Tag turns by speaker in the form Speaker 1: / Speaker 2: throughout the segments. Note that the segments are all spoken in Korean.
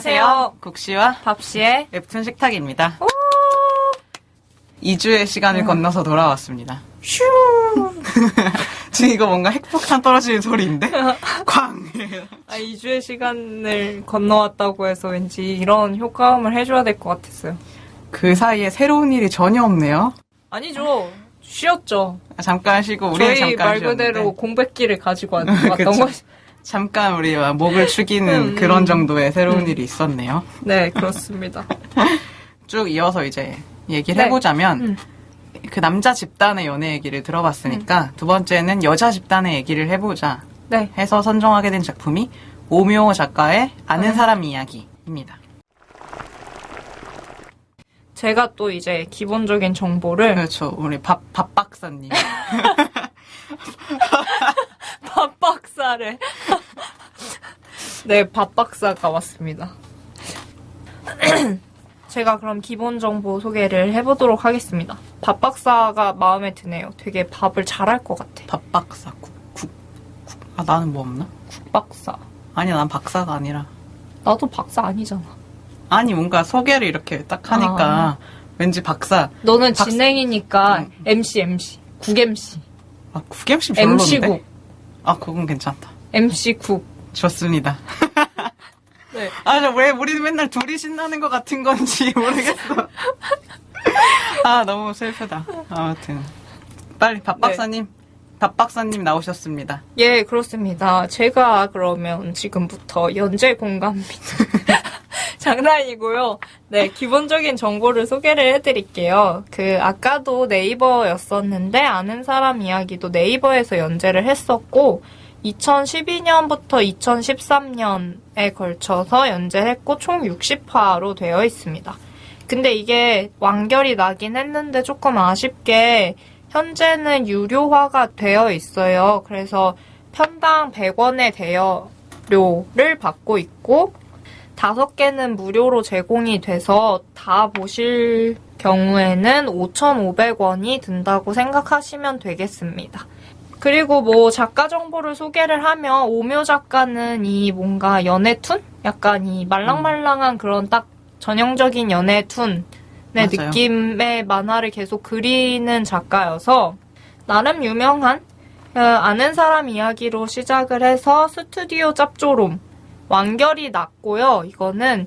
Speaker 1: 안녕하세요.
Speaker 2: 국시와
Speaker 1: 밥시의
Speaker 2: 웹툰 식탁입니다. 2주의 시간을 건너서 돌아왔습니다.
Speaker 1: 슈.
Speaker 2: 지금 이거 뭔가 핵폭탄 떨어지는 소리인데? 쾅!
Speaker 1: 2주의 시간을 건너왔다고 해서 왠지 이런 효과음을 해줘야 될 것 같았어요.
Speaker 2: 그 사이에 새로운 일이 전혀 없네요.
Speaker 1: 아니죠. 쉬었죠.
Speaker 2: 잠깐 쉬고 우리는
Speaker 1: 저희
Speaker 2: 잠깐
Speaker 1: 말 그대로
Speaker 2: 쉬었는데.
Speaker 1: 공백기를 가지고 왔던
Speaker 2: 그쵸.
Speaker 1: 거죠.
Speaker 2: 잠깐 우리 목을 축이는 그런 정도의 새로운 일이 있었네요.
Speaker 1: 네, 그렇습니다.
Speaker 2: 쭉 이어서 이제 얘기를 해보자면 그 남자 집단의 연애 얘기를 들어봤으니까 두 번째는 여자 집단의 얘기를 해보자
Speaker 1: 네.
Speaker 2: 해서 선정하게 된 작품이 오묘 작가의 아는 사람 이야기입니다.
Speaker 1: 제가 또 이제 기본적인 정보를
Speaker 2: 그렇죠. 우리 밥 박사님.
Speaker 1: 밥 박사래. 네, 밥 박사가 왔습니다. 제가 그럼 기본 정보 소개를 해보도록 하겠습니다. 밥 박사가 마음에 드네요. 되게 밥을 잘할 것 같아.
Speaker 2: 밥 박사 아 나는 뭐 없나?
Speaker 1: 국 박사.
Speaker 2: 아니 난 박사가 아니라.
Speaker 1: 나도 박사 아니잖아.
Speaker 2: 아니 뭔가 소개를 이렇게 딱 하니까 왠지 박사.
Speaker 1: 너는 진행이니까 MC. 국 MC.
Speaker 2: 아 국MC 별론데?
Speaker 1: MC국.
Speaker 2: 아 그건 괜찮다.
Speaker 1: MC국.
Speaker 2: 좋습니다.
Speaker 1: 네.
Speaker 2: 아, 왜 우리 맨날 둘이 신나는 것 같은 건지 모르겠어. 아, 너무 슬프다. 아무튼. 빨리 밥 박사님. 밥 박사님 나오셨습니다.
Speaker 1: 예, 그렇습니다. 제가 그러면 지금부터 연재 공감입니다. 장난이고요. 네, 기본적인 정보를 소개를 해드릴게요. 아까도 네이버였었는데, 아는 사람 이야기도 네이버에서 연재를 했었고, 2012년부터 2013년에 걸쳐서 연재했고 총 60화로 되어 있습니다. 근데 이게 완결이 나긴 했는데 조금 아쉽게 현재는 유료화가 되어 있어요. 그래서 편당 100원의 대여료를 받고 있고 5개는 무료로 제공이 돼서 다 보실 경우에는 5,500원이 든다고 생각하시면 되겠습니다. 그리고 뭐 작가 정보를 소개를 하면 오묘 작가는 이 뭔가 연애툰? 약간 이 말랑말랑한 그런 딱 전형적인 연애툰의
Speaker 2: 맞아요.
Speaker 1: 느낌의 만화를 계속 그리는 작가여서 나름 유명한 아는 사람 이야기로 시작을 해서 스튜디오 짭조름 완결이 났고요. 이거는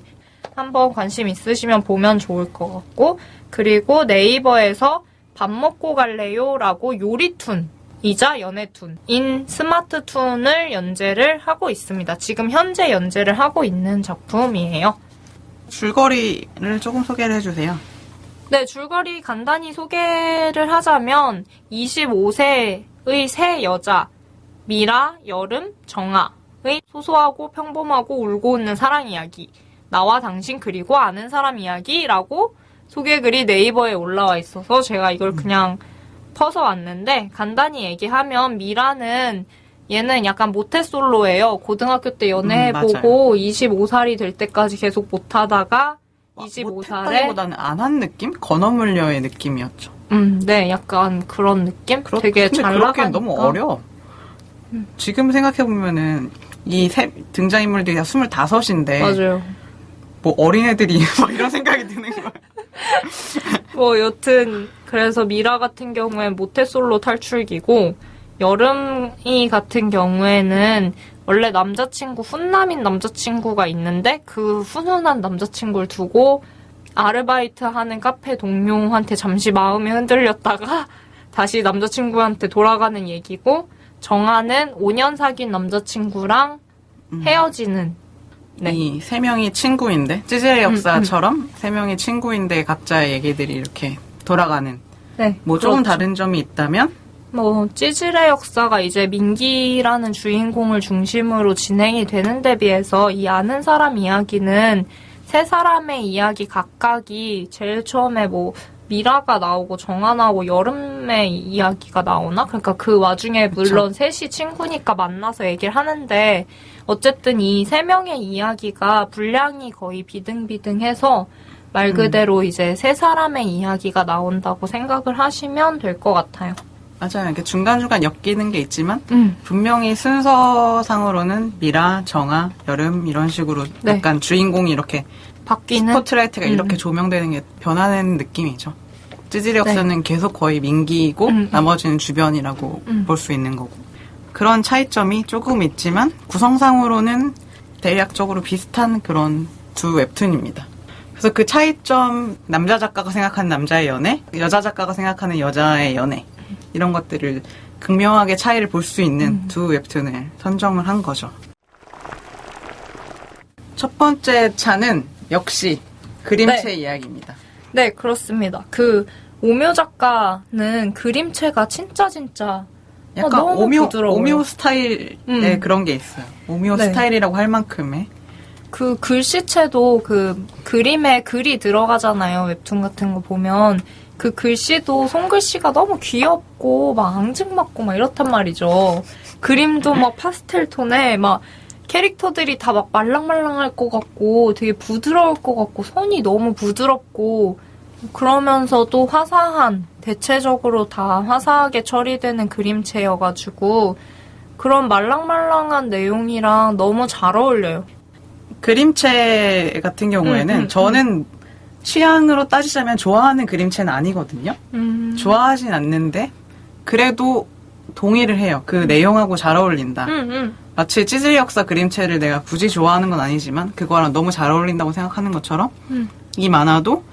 Speaker 1: 한번 관심 있으시면 보면 좋을 것 같고 그리고 네이버에서 밥 먹고 갈래요? 라고 요리툰 이자 연애툰인 스마트툰을 연재를 하고 있습니다. 지금 현재 연재를 하고 있는 작품이에요.
Speaker 2: 줄거리를 조금 소개를 해주세요.
Speaker 1: 네, 줄거리 간단히 소개를 하자면 25세의 세 여자 미라, 여름, 정아의 소소하고 평범하고 울고 웃는 사랑 이야기 나와 당신 그리고 아는 사람 이야기라고 소개글이 네이버에 올라와 있어서 제가 이걸 그냥 퍼서 왔는데 간단히 얘기하면 미라는 얘는 약간 모태솔로예요. 고등학교 때 연애해보고 25살이 될 때까지 계속 못하다가 25살에
Speaker 2: 못했다기보다는 안 한 느낌? 건어물녀의 느낌이었죠.
Speaker 1: 네, 약간 그런 느낌? 되게
Speaker 2: 근데
Speaker 1: 잘
Speaker 2: 그렇기엔
Speaker 1: 나가니까
Speaker 2: 너무 어려. 지금 생각해보면은 이 등장인물들이 다 25인데
Speaker 1: 맞아요.
Speaker 2: 뭐 어린애들이 막 이런 생각이 드는 거야.
Speaker 1: 뭐 여튼 그래서 미라 같은 경우엔 모태솔로 탈출기고 여름이 같은 경우에는 원래 남자친구 훈남인 남자친구가 있는데 그 훈훈한 남자친구를 두고 아르바이트 하는 카페 동료한테 잠시 마음이 흔들렸다가 다시 남자친구한테 돌아가는 얘기고 정아는 5년 사귄 남자친구랑 헤어지는
Speaker 2: 이 세 명이 친구인데 찌질의 역사처럼 세 명이 친구인데 각자의 얘기들이 이렇게 돌아가는
Speaker 1: 네,
Speaker 2: 뭐 조금
Speaker 1: 그렇죠.
Speaker 2: 다른 점이 있다면
Speaker 1: 뭐 찌질의 역사가 이제 민기라는 주인공을 중심으로 진행이 되는 데 비해서 이 아는 사람 이야기는 세 사람의 이야기 각각이 제일 처음에 뭐 미라가 나오고 정아 나오고 여름의 이야기가 나오나? 그러니까 그 와중에 물론 그쵸. 셋이 친구니까 만나서 얘기를 하는데 어쨌든 이 세 명의 이야기가 분량이 거의 비등비등해서 말 그대로 이제 세 사람의 이야기가 나온다고 생각을 하시면 될 것 같아요.
Speaker 2: 맞아요. 이렇게 중간중간 엮이는 게 있지만
Speaker 1: 음.
Speaker 2: 분명히 순서상으로는 미라, 정아, 여름 이런 식으로
Speaker 1: 네.
Speaker 2: 약간 주인공이 이렇게
Speaker 1: 바뀌는
Speaker 2: 스포트라이트가 이렇게 조명되는 게 변하는 느낌이죠. 찌질이 역사는 계속 거의 민기이고 나머지는 주변이라고 볼 수 있는 거고. 그런 차이점이 조금 있지만 구성상으로는 대략적으로 비슷한 그런 두 웹툰입니다. 그래서 그 차이점, 남자 작가가 생각하는 남자의 연애, 여자 작가가 생각하는 여자의 연애 이런 것들을 극명하게 차이를 볼 수 있는 두 웹툰을 선정을 한 거죠. 첫 번째 차는 역시 그림체
Speaker 1: 네.
Speaker 2: 이야기입니다.
Speaker 1: 네, 그렇습니다. 그 오묘 작가는 그림체가 진짜
Speaker 2: 약간
Speaker 1: 너무 부드러워요.
Speaker 2: 오묘 스타일의 그런 게 있어요. 오묘
Speaker 1: 네.
Speaker 2: 스타일이라고 할 만큼의.
Speaker 1: 그 글씨체도 그 그림에 글이 들어가잖아요. 웹툰 같은 거 보면 그 글씨도 손글씨가 너무 귀엽고 막 앙증맞고 막 이렇단 말이죠. 그림도 막 파스텔 톤에 막 캐릭터들이 다 막 말랑말랑할 것 같고 되게 부드러울 것 같고 손이 너무 부드럽고 그러면서도 화사한, 대체적으로 다 화사하게 처리되는 그림체여가지고 그런 말랑말랑한 내용이랑 너무 잘 어울려요.
Speaker 2: 그림체 같은 경우에는 저는 취향으로 따지자면 좋아하는 그림체는 아니거든요. 좋아하진 않는데 그래도 동의를 해요. 그 내용하고 잘 어울린다. 마치 찌질 역사 그림체를 내가 굳이 좋아하는 건 아니지만 그거랑 너무 잘 어울린다고 생각하는 것처럼 이 만화도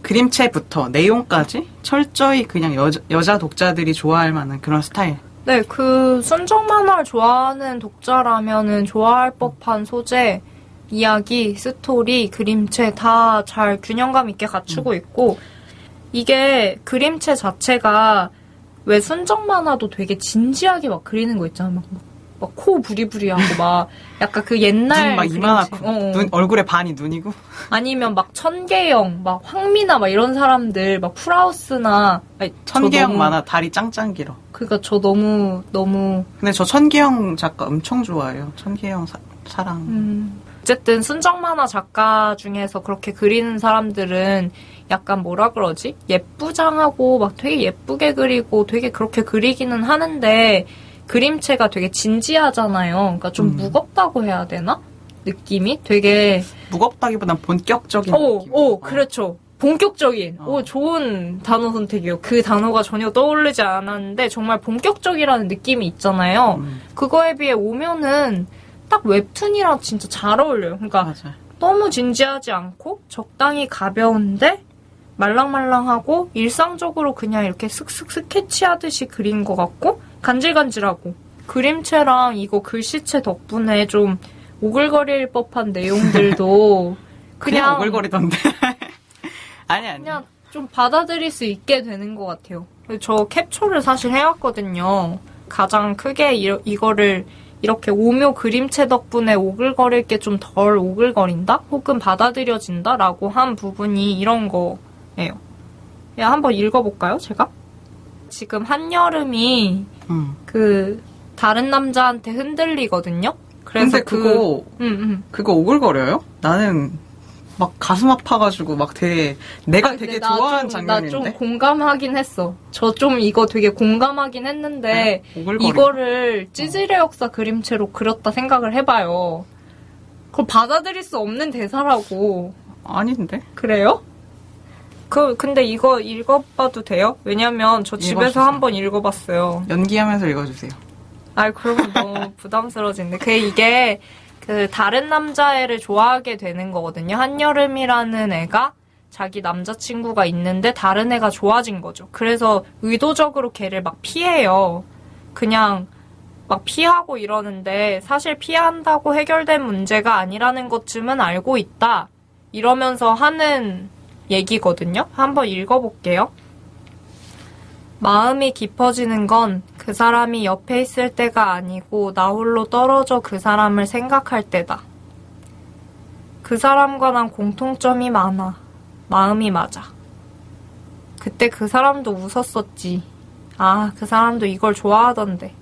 Speaker 2: 그림체부터 내용까지 철저히 그냥 여자 독자들이 좋아할 만한 그런 스타일.
Speaker 1: 네, 그 순정 만화를 좋아하는 독자라면은 좋아할 법한 소재, 이야기, 스토리, 그림체 다 잘 균형감 있게 갖추고 있고 이게 그림체 자체가 왜 순정 만화도 되게 진지하게 막 그리는 거 있잖아. 막 코 부리부리하고 막 약간 그 옛날
Speaker 2: 눈 막
Speaker 1: 그림체.
Speaker 2: 이만하고 얼굴에 반이 눈이고
Speaker 1: 아니면 막 천계영, 막 황미나 막 이런 사람들 막 풀하우스나 아니,
Speaker 2: 천계영 만화 다리 짱짱 길어.
Speaker 1: 그러니까 저 너무
Speaker 2: 근데 저 천계영 작가 엄청 좋아해요. 천계영 사랑.
Speaker 1: 어쨌든 순정 만화 작가 중에서 그렇게 그리는 사람들은 약간 뭐라 그러지? 예쁘장하고 막 되게 예쁘게 그리고 되게 그렇게 그리기는 하는데 그림체가 되게 진지하잖아요. 그러니까 좀 무겁다고 해야 되나? 느낌이 되게
Speaker 2: 무겁다기보단 본격적인 느낌.
Speaker 1: 그렇죠. 본격적인. 좋은 단어 선택이에요. 그 단어가 전혀 떠오르지 않았는데 정말 본격적이라는 느낌이 있잖아요. 그거에 비해 오면은 딱 웹툰이랑 진짜 잘 어울려요. 그러니까
Speaker 2: 맞아요.
Speaker 1: 너무 진지하지 않고 적당히 가벼운데 말랑말랑하고 일상적으로 그냥 이렇게 슥슥 스케치하듯이 그린 것 같고 간질간질하고 그림체랑 이거 글씨체 덕분에 좀 오글거릴 법한 내용들도
Speaker 2: 그냥 오글거리던데. 아니.
Speaker 1: 그냥 좀 받아들일 수 있게 되는 것 같아요. 저 캡처를 사실 해왔거든요. 가장 크게 이거를 이렇게 오묘 그림체 덕분에 오글거릴 게 좀 덜 오글거린다? 혹은 받아들여진다? 라고 한 부분이 이런 거예요. 야, 한번 읽어볼까요, 제가? 지금 한여름이 그 다른 남자한테 흔들리거든요? 그래서
Speaker 2: 근데 그거 오글거려요? 나는 막 가슴 아파가지고 막 내가 되게 좋아하는 장면인데.
Speaker 1: 나 좀 공감하긴 했어. 저 좀 이거 되게 공감하긴 했는데 이거를 찌질의 역사 그림체로 그렸다 생각을 해봐요. 그걸 받아들일 수 없는 대사라고.
Speaker 2: 아닌데?
Speaker 1: 그래요? 근데 이거 읽어봐도 돼요? 왜냐면 저 집에서
Speaker 2: 읽어주세요.
Speaker 1: 한번 읽어봤어요.
Speaker 2: 연기하면서 읽어주세요.
Speaker 1: 그러면 너무 부담스러워지는데. 이게 그 다른 남자애를 좋아하게 되는 거거든요. 한여름이라는 애가 자기 남자친구가 있는데 다른 애가 좋아진 거죠. 그래서 의도적으로 걔를 막 피해요. 그냥 막 피하고 이러는데 사실 피한다고 해결된 문제가 아니라는 것쯤은 알고 있다. 이러면서 하는 얘기거든요. 한번 읽어볼게요. 마음이 깊어지는 건 그 사람이 옆에 있을 때가 아니고 나 홀로 떨어져 그 사람을 생각할 때다. 그 사람과 난 공통점이 많아. 마음이 맞아. 그때 그 사람도 웃었었지. 그 사람도 이걸 좋아하던데.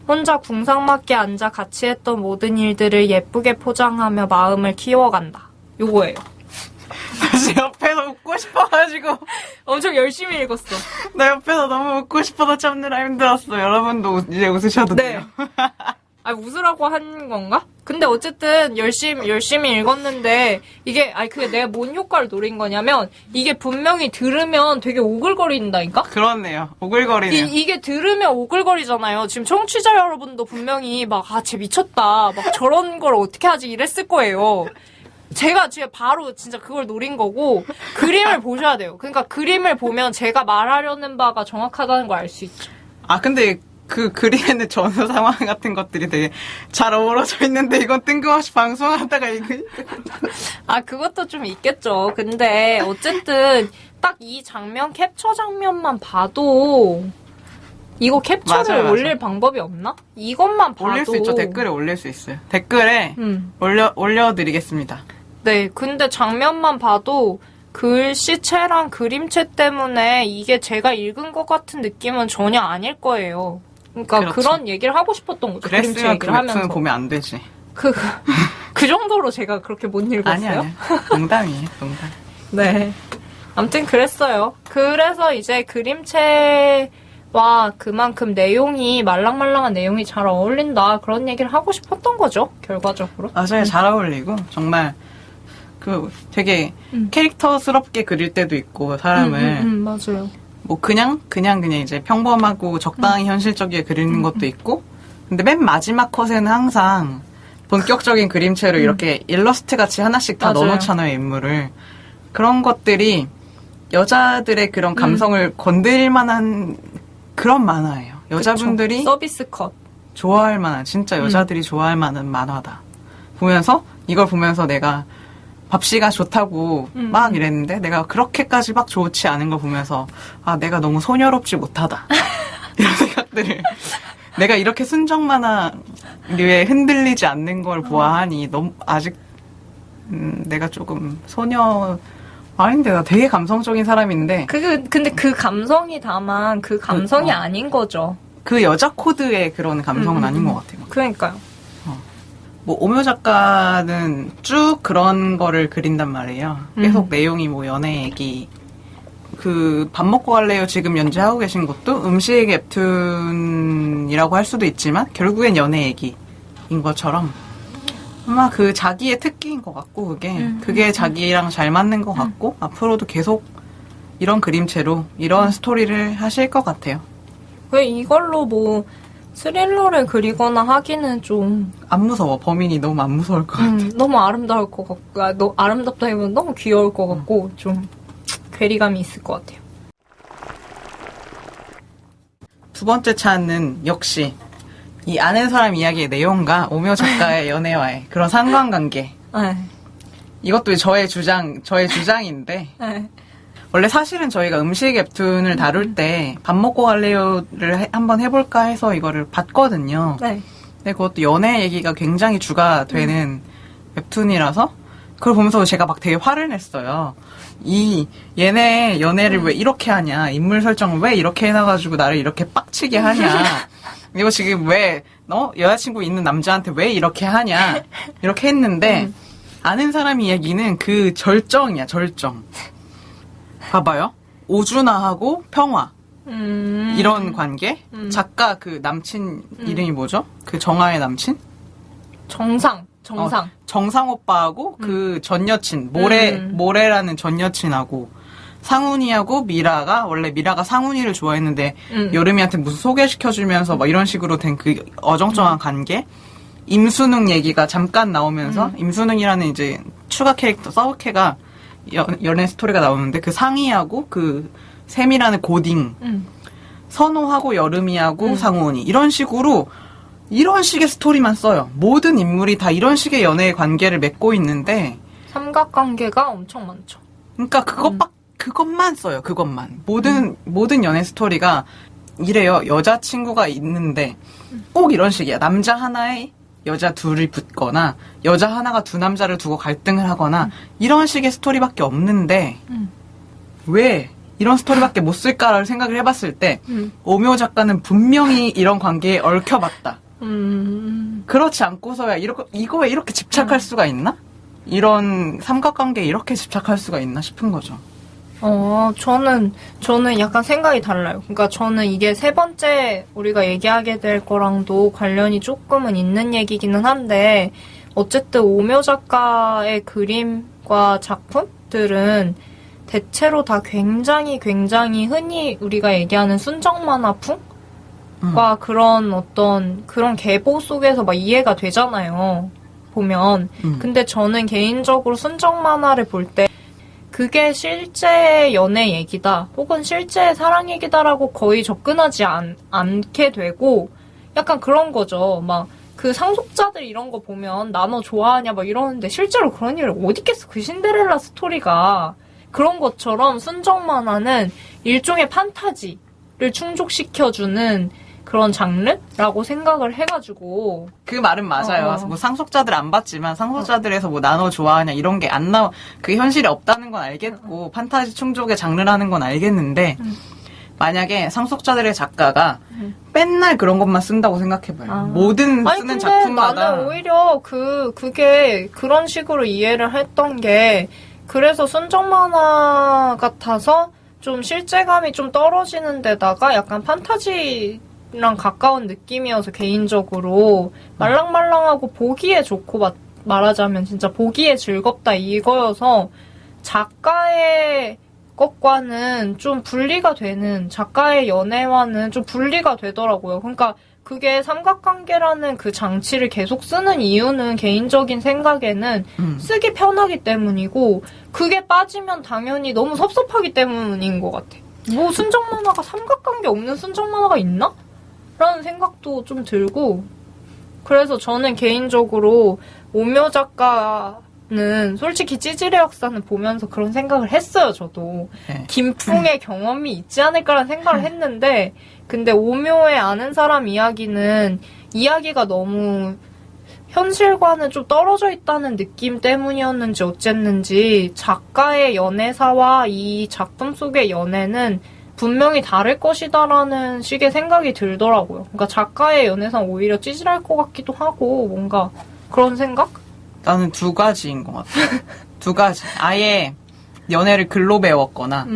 Speaker 1: 혼자 궁상맞게 앉아 같이 했던 모든 일들을 예쁘게 포장하며 마음을 키워간다. 요거예요.
Speaker 2: 다시 옆에서 웃고 읽고 싶어가지고
Speaker 1: 엄청 열심히 읽었어.
Speaker 2: 나 옆에서 너무 웃고 싶어서 참느라 힘들었어. 여러분도 이제 웃으셔도
Speaker 1: 네.
Speaker 2: 돼요.
Speaker 1: 아, 웃으라고 한 건가? 근데 어쨌든 열심히 읽었는데 그게 내가 뭔 효과를 노린 거냐면 이게 분명히 들으면 되게 오글거린다니까?
Speaker 2: 그렇네요. 오글거리네요.
Speaker 1: 이게 들으면 오글거리잖아요. 지금 청취자 여러분도 분명히 쟤 미쳤다. 저런 걸 어떻게 하지? 이랬을 거예요. 제가 바로 진짜 그걸 노린 거고, 그림을 보셔야 돼요. 그러니까 그림을 보면 제가 말하려는 바가 정확하다는 걸 알 수 있죠.
Speaker 2: 아, 근데 그 그림에는 전후 상황 같은 것들이 되게 잘 어우러져 있는데 이건 뜬금없이 방송하다가
Speaker 1: 그것도 좀 있겠죠. 근데 어쨌든 딱 이 장면, 캡처 장면만 봐도 이거 캡처를
Speaker 2: 맞아요.
Speaker 1: 올릴 방법이 없나? 이것만 봐도
Speaker 2: 올릴 수 있죠. 댓글에 올릴 수 있어요. 댓글에 올려드리겠습니다.
Speaker 1: 네, 근데 장면만 봐도 글씨체랑 그림체 때문에 이게 제가 읽은 것 같은 느낌은 전혀 아닐 거예요. 그러니까
Speaker 2: 그렇죠.
Speaker 1: 그런 얘기를 하고 싶었던 거죠. 그림체
Speaker 2: 그랬으면
Speaker 1: 얘기를
Speaker 2: 그
Speaker 1: 하면서.
Speaker 2: 웹툰 보면 안 되지.
Speaker 1: 그 정도로 제가 그렇게 못 읽었어요?
Speaker 2: 아니야. 농담이에요. 농담.
Speaker 1: 네. 아무튼 그랬어요. 그래서 이제 그림체와 그만큼 내용이 말랑말랑한 내용이 잘 어울린다. 그런 얘기를 하고 싶었던 거죠. 결과적으로.
Speaker 2: 맞아요. 잘 어울리고 정말 되게 캐릭터스럽게 그릴 때도 있고 사람을
Speaker 1: 맞아요.
Speaker 2: 뭐 그냥 이제 평범하고 적당히 현실적이게 그리는 것도 있고 근데 맨 마지막 컷에는 항상 본격적인 그림체로 이렇게 일러스트 같이 하나씩 다
Speaker 1: 맞아요.
Speaker 2: 넣어놓잖아요, 인물을. 그런 것들이 여자들의 그런 감성을 건드릴 만한 그런 만화예요. 여자분들이
Speaker 1: 그쵸. 서비스 컷.
Speaker 2: 좋아할 만한, 진짜 여자들이 좋아할 만한 만화다. 이걸 보면서 내가 밥씨가 좋다고 막 이랬는데 내가 그렇게까지 막 좋지 않은 걸 보면서 내가 너무 소녀롭지 못하다. 이런 생각들을 내가 이렇게 순정 만화류에 흔들리지 않는 걸 보아하니 너무 아직 내가 조금 소녀 아닌데 나 되게 감성적인 사람인데
Speaker 1: 근데 그 감성이 다만 그 감성이 아닌 거죠.
Speaker 2: 그 여자 코드의 그런 감성은 아닌 것 같아요.
Speaker 1: 그러니까요.
Speaker 2: 뭐 오묘 작가는 쭉 그런 거를 그린단 말이에요. 계속 내용이 뭐 연애 얘기. 그 밥 먹고 갈래요 지금 연재하고 계신 것도 음식 웹툰이라고 할 수도 있지만 결국엔 연애 얘기인 것처럼 아마 그 자기의 특기인 것 같고 그게 자기랑 잘 맞는 것 같고 앞으로도 계속 이런 그림체로 이런 스토리를 하실 것 같아요.
Speaker 1: 왜 이걸로 뭐 스릴러를 그리거나 하기는 좀
Speaker 2: 안 무서워. 범인이 너무 안 무서울 것 같아.
Speaker 1: 너무 아름다울 것 같고 아름답다기보다 너무 귀여울 것 같고 좀 괴리감이 있을 것 같아요.
Speaker 2: 두 번째 차는 역시 이 아는 사람 이야기의 내용과 오묘 작가의 연애와의 그런 상관관계.
Speaker 1: 네.
Speaker 2: 이것도 저의 주장인데
Speaker 1: 네.
Speaker 2: 원래 사실은 저희가 음식 웹툰을 다룰 때 밥 먹고 갈래요를 한번 해볼까 해서 이거를 봤거든요.
Speaker 1: 네.
Speaker 2: 근데 그것도 연애 얘기가 굉장히 주가 되는 웹툰이라서 그걸 보면서 제가 막 되게 화를 냈어요. 얘네 연애를 왜 이렇게 하냐, 인물 설정을 왜 이렇게 해놔가지고 나를 이렇게 빡치게 하냐, 이거 지금 왜 여자친구 있는 남자한테 왜 이렇게 하냐 이렇게 했는데 아는 사람 이야기는 그 절정이야. 절정. 봐봐요. 오준하하고 평화 이런 관계. 작가 그 남친 이름이 뭐죠? 그 정아의 남친?
Speaker 1: 정상.
Speaker 2: 정상 오빠하고 그 전 여친 모래라는 전 여친하고 상훈이하고 미라가 원래 미라가 상훈이를 좋아했는데 여름이한테 무슨 소개시켜주면서 막 이런 식으로 된 그 어정쩡한 관계. 임수능 얘기가 잠깐 나오면서 임수능이라는 이제 추가 캐릭터 서브캐가 연애 스토리가 나오는데 그 상희하고 그 샘이라는 고딩 선호하고 여름이하고 상훈이 이런 식의 스토리만 써요. 모든 인물이 다 이런 식의 연애의 관계를 맺고 있는데
Speaker 1: 삼각관계가 엄청 많죠.
Speaker 2: 그러니까 그것만 써요. 그것만. 모든 연애 스토리가 이래요. 여자친구가 있는데 꼭 이런 식이야. 남자 하나에 여자 둘이 붙거나 여자 하나가 두 남자를 두고 갈등을 하거나 이런 식의 스토리밖에 없는데 왜 이런 스토리밖에 못 쓸까를 생각을 해봤을 때 오묘 작가는 분명히 이런 관계에 얽혀봤다. 그렇지 않고서야 이거에 이렇게 집착할 수가 있나? 이런 삼각관계에 이렇게 집착할 수가 있나 싶은 거죠.
Speaker 1: 저는 약간 생각이 달라요. 그러니까 저는 이게 세 번째 우리가 얘기하게 될 거랑도 관련이 조금은 있는 얘기기는 한데, 어쨌든 오묘 작가의 그림과 작품들은 대체로 다 굉장히 흔히 우리가 얘기하는 순정 만화풍과 그런 어떤 그런 계보 속에서 막 이해가 되잖아요. 보면. 근데 저는 개인적으로 순정 만화를 볼 때 그게 실제 연애 얘기다 혹은 실제 사랑 얘기다라고 거의 접근하지 않게 되고 약간 그런 거죠. 막 그 상속자들 이런 거 보면 나 너 좋아하냐 막 이러는데 실제로 그런 일 어디 있겠어. 그 신데렐라 스토리가. 그런 것처럼 순정 만화는 일종의 판타지를 충족시켜주는 그런 장르라고 생각을 해가지고.
Speaker 2: 그 말은 맞아요. 뭐 상속자들 안 봤지만 상속자들에서 뭐 나눠 좋아하냐 이런 게 안 나와. 그 현실이 없다는 건 알겠고 판타지 충족의 장르라는 건 알겠는데 만약에 상속자들의 작가가 맨날 그런 것만 쓴다고 생각해봐요. 모든 쓰는 작품마다.
Speaker 1: 나는 오히려 그게 그런 식으로 이해를 했던 게 그래서 순정 만화 같아서 좀 실제감이 좀 떨어지는 데다가 약간 판타지랑 가까운 느낌이어서 개인적으로 말랑말랑하고 보기에 좋고 말하자면 진짜 보기에 즐겁다 이거여서 작가의 것과는 좀 분리가 되는, 작가의 연애와는 좀 분리가 되더라고요. 그러니까 그게 삼각관계라는 그 장치를 계속 쓰는 이유는 개인적인 생각에는 쓰기 편하기 때문이고 그게 빠지면 당연히 너무 섭섭하기 때문인 것 같아. 뭐 순정 만화가 삼각관계 없는 순정 만화가 있나? 라는 생각도 좀 들고 그래서 저는 개인적으로 오묘 작가는 솔직히 찌질의 역사는 보면서 그런 생각을 했어요. 저도 김풍의 경험이 있지 않을까라는 생각을 했는데 근데 오묘의 아는 사람 이야기는 이야기가 너무 현실과는 좀 떨어져 있다는 느낌 때문이었는지 어쨌는지 작가의 연애사와 이 작품 속의 연애는 분명히 다를 것이다라는 식의 생각이 들더라고요. 그러니까 작가의 연애사는 오히려 찌질할 것 같기도 하고 뭔가 그런 생각?
Speaker 2: 나는 두 가지인 것 같아. 두 가지. 아예 연애를 글로 배웠거나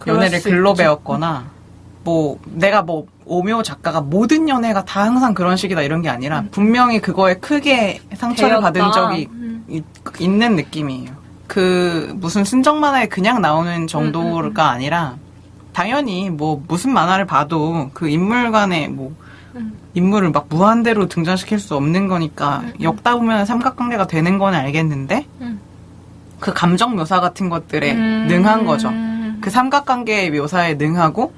Speaker 2: 연애를 글로 배웠거나 뭐 내가 뭐 오묘 작가가 모든 연애가 다 항상 그런 식이다 이런 게 아니라 분명히 그거에 크게 상처를 받은 적이 있는 느낌이에요. 그 무슨 순정 만화에 그냥 나오는 정도가 아니라 당연히 뭐 무슨 만화를 봐도 그 인물 간의 뭐 인물을 막 무한대로 등장시킬 수 없는 거니까 엮다 보면 삼각관계가 되는 건 알겠는데 그 감정 묘사 같은 것들에 능한 거죠. 그 삼각관계의 묘사에 능하고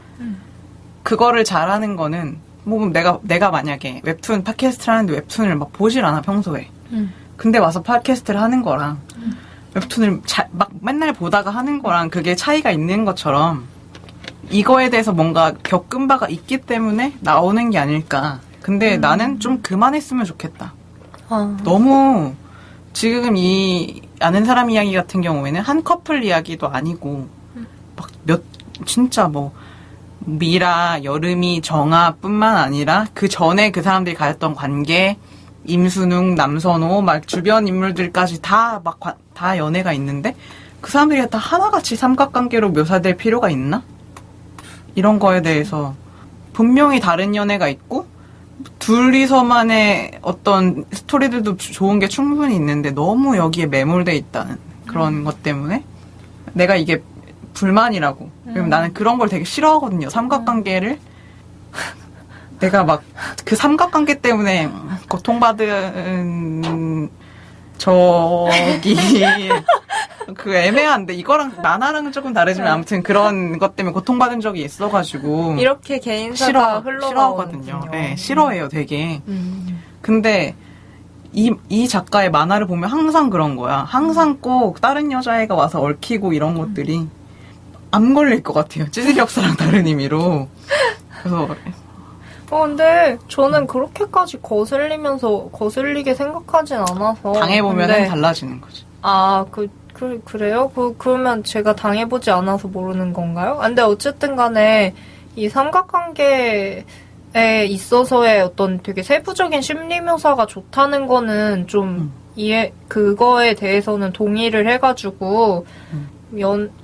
Speaker 2: 그거를 잘하는 거는 뭐 내가 만약에 웹툰 팟캐스트를 하는데 웹툰을 막 보질 않아 평소에. 근데 와서 팟캐스트를 하는 거랑 웹툰을 막 맨날 보다가 하는 거랑 그게 차이가 있는 것처럼 이거에 대해서 뭔가 겪은 바가 있기 때문에 나오는 게 아닐까. 근데 나는 좀 그만했으면 좋겠다. 너무 지금 이 아는 사람 이야기 같은 경우에는 한 커플 이야기도 아니고 막 진짜 뭐 미라, 여름이, 정아뿐만 아니라 그 전에 그 사람들이 가졌던 관계, 임순웅, 남선호, 막 주변 인물들까지 다 연애가 있는데 그 사람들이 다 하나같이 삼각관계로 묘사될 필요가 있나? 이런 거에 대해서 분명히 다른 연애가 있고 둘이서만의 어떤 스토리들도 좋은 게 충분히 있는데 너무 여기에 매몰돼 있다는 그런 것 때문에 내가 이게 불만이라고. 왜냐면 나는 그런 걸 되게 싫어하거든요. 삼각관계를. 내가 막 그 삼각관계 때문에 고통받은 그 애매한데 이거랑 만화랑은 조금 다르지만 아무튼 그런 것 때문에 고통받은 적이 있어가지고
Speaker 1: 이렇게 개인사가
Speaker 2: 싫어하거든요. 네, 싫어해요 되게. 근데 이 작가의 만화를 보면 항상 그런 거야. 항상 꼭 다른 여자애가 와서 얽히고 이런 것들이 안 걸릴 것 같아요. 찌질이 역사랑 다른 의미로. 그래서
Speaker 1: 근데 저는 그렇게까지 거슬리게 생각하진 않아서.
Speaker 2: 당해보면 달라지는 거지.
Speaker 1: 그래요? 그러면 제가 당해보지 않아서 모르는 건가요? 근데 어쨌든 간에 이 삼각관계에 있어서의 어떤 되게 세부적인 심리 묘사가 좋다는 거는 좀 그거에 대해서는 동의를 해가지고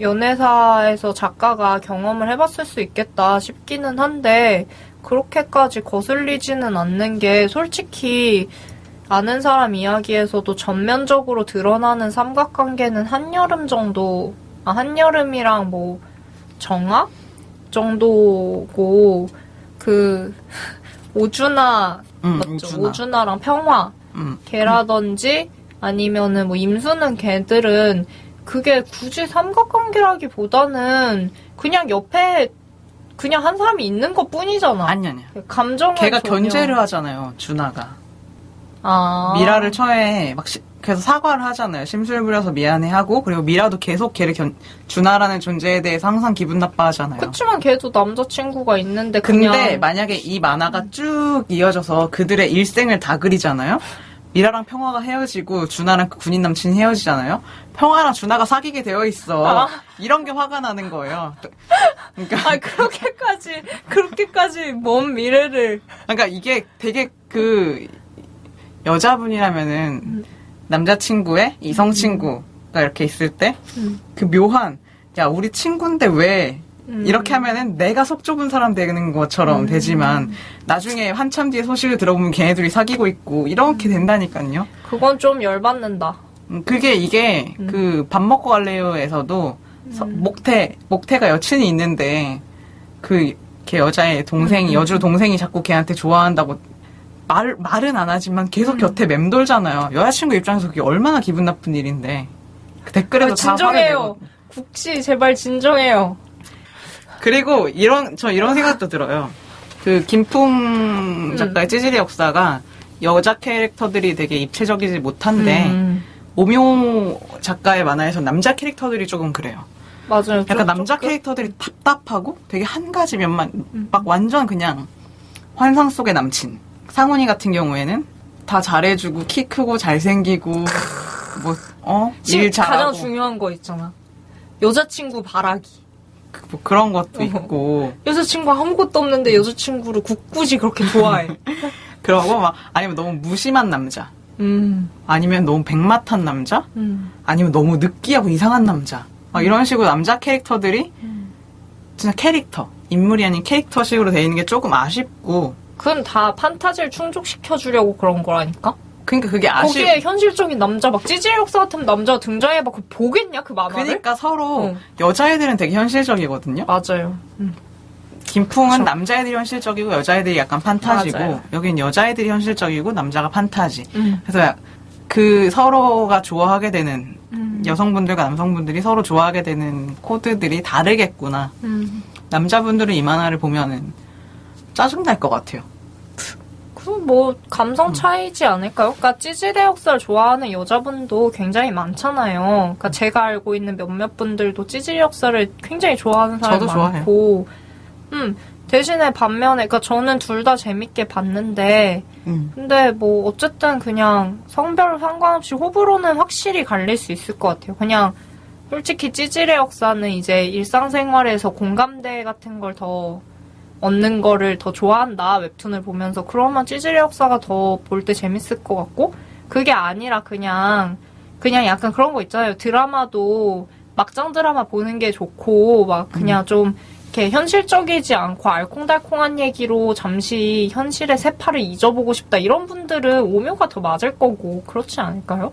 Speaker 1: 연애사에서 작가가 경험을 해봤을 수 있겠다 싶기는 한데 그렇게까지 거슬리지는 않는 게 솔직히 아는 사람 이야기에서도 전면적으로 드러나는 삼각관계는 한여름 정도, 한여름이랑 뭐 정아 정도고 그 오준하 맞죠? 오준하랑 평화 걔라든지 아니면은 뭐 임수는 걔들은 그게 굳이 삼각관계라기보다는 그냥 옆에 그냥 한 사람이 있는 것 뿐이잖아.
Speaker 2: 아니야.
Speaker 1: 감정을
Speaker 2: 걔가
Speaker 1: 전혀...
Speaker 2: 견제를 하잖아요, 준하가.
Speaker 1: 미라를
Speaker 2: 처음에 막 그래서 사과를 하잖아요. 심술 부려서 미안해하고 그리고 미라도 계속 걔를 준하라는 존재에 대해서 항상 기분 나빠하잖아요.
Speaker 1: 그치만 걔도 남자친구가 있는데
Speaker 2: 근데 만약에 이 만화가 쭉 이어져서 그들의 일생을 다 그리잖아요. 미라랑 평화가 헤어지고 준하랑 그 군인 남친이 헤어지잖아요. 평화랑 준하가 사귀게 되어 있어. 이런 게 화가 나는 거예요. 그러니까
Speaker 1: 그렇게까지 먼 미래를.
Speaker 2: 그러니까 이게 되게 그 여자분이라면은 남자친구의 이성친구가 이렇게 있을 때 그 묘한 야 우리 친구인데 왜 이렇게 하면은 내가 속 좁은 사람 되는 것처럼 되지만 나중에 한참 뒤에 소식을 들어보면 걔네들이 사귀고 있고 이렇게 된다니까요.
Speaker 1: 그건 좀 열받는다.
Speaker 2: 이게 그 밥 먹고 갈래요에서도 목태가 여친이 있는데 그 걔 여자의 동생이 여주 동생이 자꾸 걔한테 좋아한다고 말은 안 하지만 계속 곁에 맴돌잖아요. 여자친구 입장에서 그게 얼마나 기분 나쁜 일인데. 그 댓글에도 다
Speaker 1: 진정해요. 국씨 제발 진정해요.
Speaker 2: 그리고 이런 생각도 들어요. 그 김풍 작가의 찌질의 역사가 여자 캐릭터들이 되게 입체적이지 못한데 오묘 작가의 만화에서 남자 캐릭터들이 조금 그래요.
Speaker 1: 맞아요.
Speaker 2: 약간 남자 캐릭터들이 답답하고 되게 한 가지 면만 막 완전 그냥 환상 속의 남친. 상훈이 같은 경우에는 다 잘해주고 키 크고 잘생기고 일 잘하고
Speaker 1: 가장 중요한 거 있잖아. 여자친구 바라기.
Speaker 2: 뭐 그런 것도 있고
Speaker 1: 여자친구 아무것도 없는데 여자친구를 굳이 그렇게 좋아해.
Speaker 2: 그러고 막 아니면 너무 무심한 남자 아니면 너무 백마탄 남자 아니면 너무 느끼하고 이상한 남자 막 이런 식으로 남자 캐릭터들이 진짜 캐릭터 인물이 아닌 캐릭터식으로 돼 있는 게 조금 아쉽고
Speaker 1: 그건 다 판타지를 충족시켜주려고 그런 거라니까?
Speaker 2: 그러니까 그게
Speaker 1: 거기에 현실적인 남자 막 찌질의 역사 같은 남자가 등장해봐 그거 보겠냐 그 만화를?
Speaker 2: 그러니까 서로 여자애들은 되게 현실적이거든요.
Speaker 1: 맞아요.
Speaker 2: 김풍은
Speaker 1: 그쵸.
Speaker 2: 남자애들이 현실적이고 여자애들이 약간 판타지고
Speaker 1: 맞아요.
Speaker 2: 여긴 여자애들이 현실적이고 남자가 판타지. 그래서 그 서로가 좋아하게 되는 여성분들과 남성분들이 서로 좋아하게 되는 코드들이 다르겠구나. 남자분들은 이 만화를 보면은 짜증날 것 같아요.
Speaker 1: 그럼 뭐 감성 차이지 않을까요? 그러니까 찌질의 역사를 좋아하는 여자분도 굉장히 많잖아요. 그러니까 제가 알고 있는 몇몇 분들도 찌질의 역사를 굉장히 좋아하는 사람이
Speaker 2: 저도
Speaker 1: 많고 대신에 반면에 그러니까 저는 둘 다 재밌게 봤는데 근데 뭐 어쨌든 그냥 성별 상관없이 호불호는 확실히 갈릴 수 있을 것 같아요. 그냥 솔직히 찌질의 역사는 이제 일상생활에서 공감대 같은 걸 더 얻는 거를 더 좋아한다 웹툰을 보면서 그러면 찌질의 역사가 더 볼 때 재밌을 것 같고 그게 아니라 그냥 약간 그런 거 있잖아요. 드라마도 막장 드라마 보는 게 좋고 막 그냥 좀 이렇게 현실적이지 않고 알콩달콩한 얘기로 잠시 현실의 세파를 잊어보고 싶다 이런 분들은 오묘가 더 맞을 거고 그렇지 않을까요?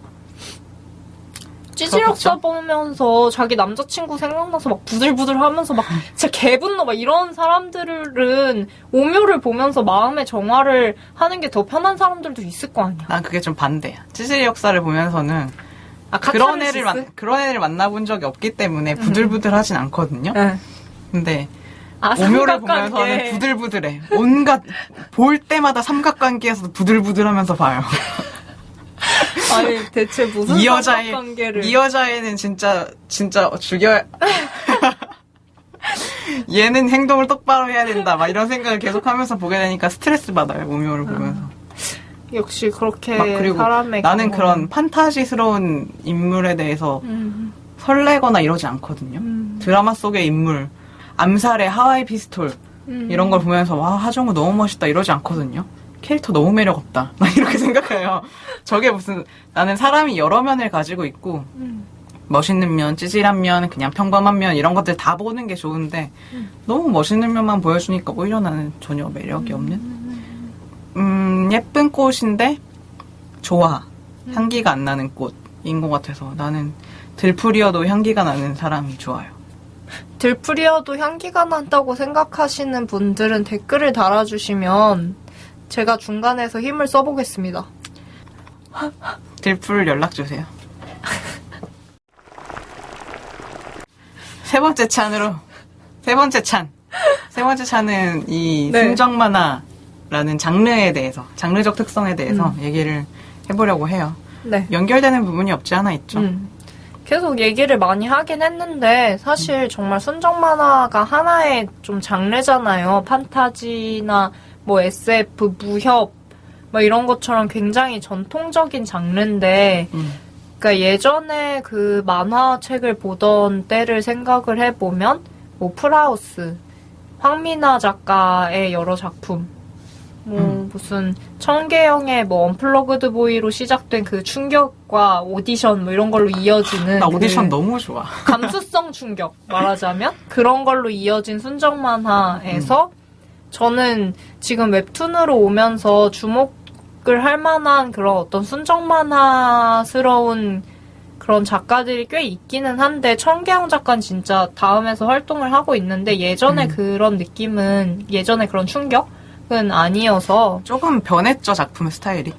Speaker 1: 찌질 역사 보면서 자기 남자친구 생각나서 막 부들부들 하면서 막 진짜 개분노 막 이런 사람들은 오묘를 보면서 마음의 정화를 하는 게 더 편한 사람들도 있을 거 아니야.
Speaker 2: 난 그게 좀 반대야. 찌질의 역사를 보면서는 그런 애를 만나본 적이 없기 때문에 부들부들하진 않거든요. 근데 오묘를 보면서는 부들부들해. 온갖 볼 때마다 삼각관계에서 부들부들하면서 봐요.
Speaker 1: 아니 대체 무슨 삼각관계를
Speaker 2: 이 여자애는 진짜 죽여야 얘는 행동을 똑바로 해야 된다 막 이런 생각을 계속하면서 보게 되니까 스트레스 받아요. 오묘를 보면서.
Speaker 1: 역시 그렇게
Speaker 2: 그리고
Speaker 1: 사람의
Speaker 2: 나는 그런 판타지스러운 인물에 대해서 설레거나 이러지 않거든요. 드라마 속의 인물 암살의 하와이 피스톨 이런 걸 보면서 와 하정우 너무 멋있다 이러지 않거든요. 캐릭터 너무 매력없다 막 이렇게 생각해요. 저게 무슨 나는 사람이 여러 면을 가지고 있고 멋있는 면, 찌질한 면, 그냥 평범한 면 이런 것들 다 보는 게 좋은데 너무 멋있는 면만 보여주니까 오히려 나는 전혀 매력이 없는 예쁜 꽃인데 좋아. 향기가 안 나는 꽃인 것 같아서 나는 들풀이어도 향기가 나는 사람이 좋아요.
Speaker 1: 들풀이어도 향기가 난다고 생각하시는 분들은 댓글을 달아주시면 제가 중간에서 힘을 써보겠습니다.
Speaker 2: 들풀 연락주세요. 세 번째 찬은 이
Speaker 1: 네.
Speaker 2: 순정만화라는 장르에 대해서, 장르적 특성에 대해서 얘기를 해보려고 해요.
Speaker 1: 네.
Speaker 2: 연결되는 부분이 없지 않아 있죠.
Speaker 1: 계속 얘기를 많이 하긴 했는데 사실 정말 순정 만화가 하나의 좀 장르잖아요. 판타지나 뭐 SF, 무협 뭐 이런 것처럼 굉장히 전통적인 장르인데 그러니까 예전에 그 만화책을 보던 때를 생각을 해보면 뭐 풀하우스, 황미나 작가의 여러 작품 뭐 무슨 청계영의 뭐 언플러그드 보이로 시작된 그 충격과 오디션 뭐 이런 걸로 이어지는
Speaker 2: 나 오디션
Speaker 1: 그
Speaker 2: 너무 좋아.
Speaker 1: 감수성 충격 말하자면 그런 걸로 이어진 순정 만화에서 저는 지금 웹툰으로 오면서 주목을 할 만한 그런 어떤 순정 만화스러운 그런 작가들이 꽤 있기는 한데 청계영 작가는 진짜 다음에서 활동을 하고 있는데 예전에 그런 느낌은 예전에 그런 충격은 아니어서
Speaker 2: 조금 변했죠, 작품의 스타일이.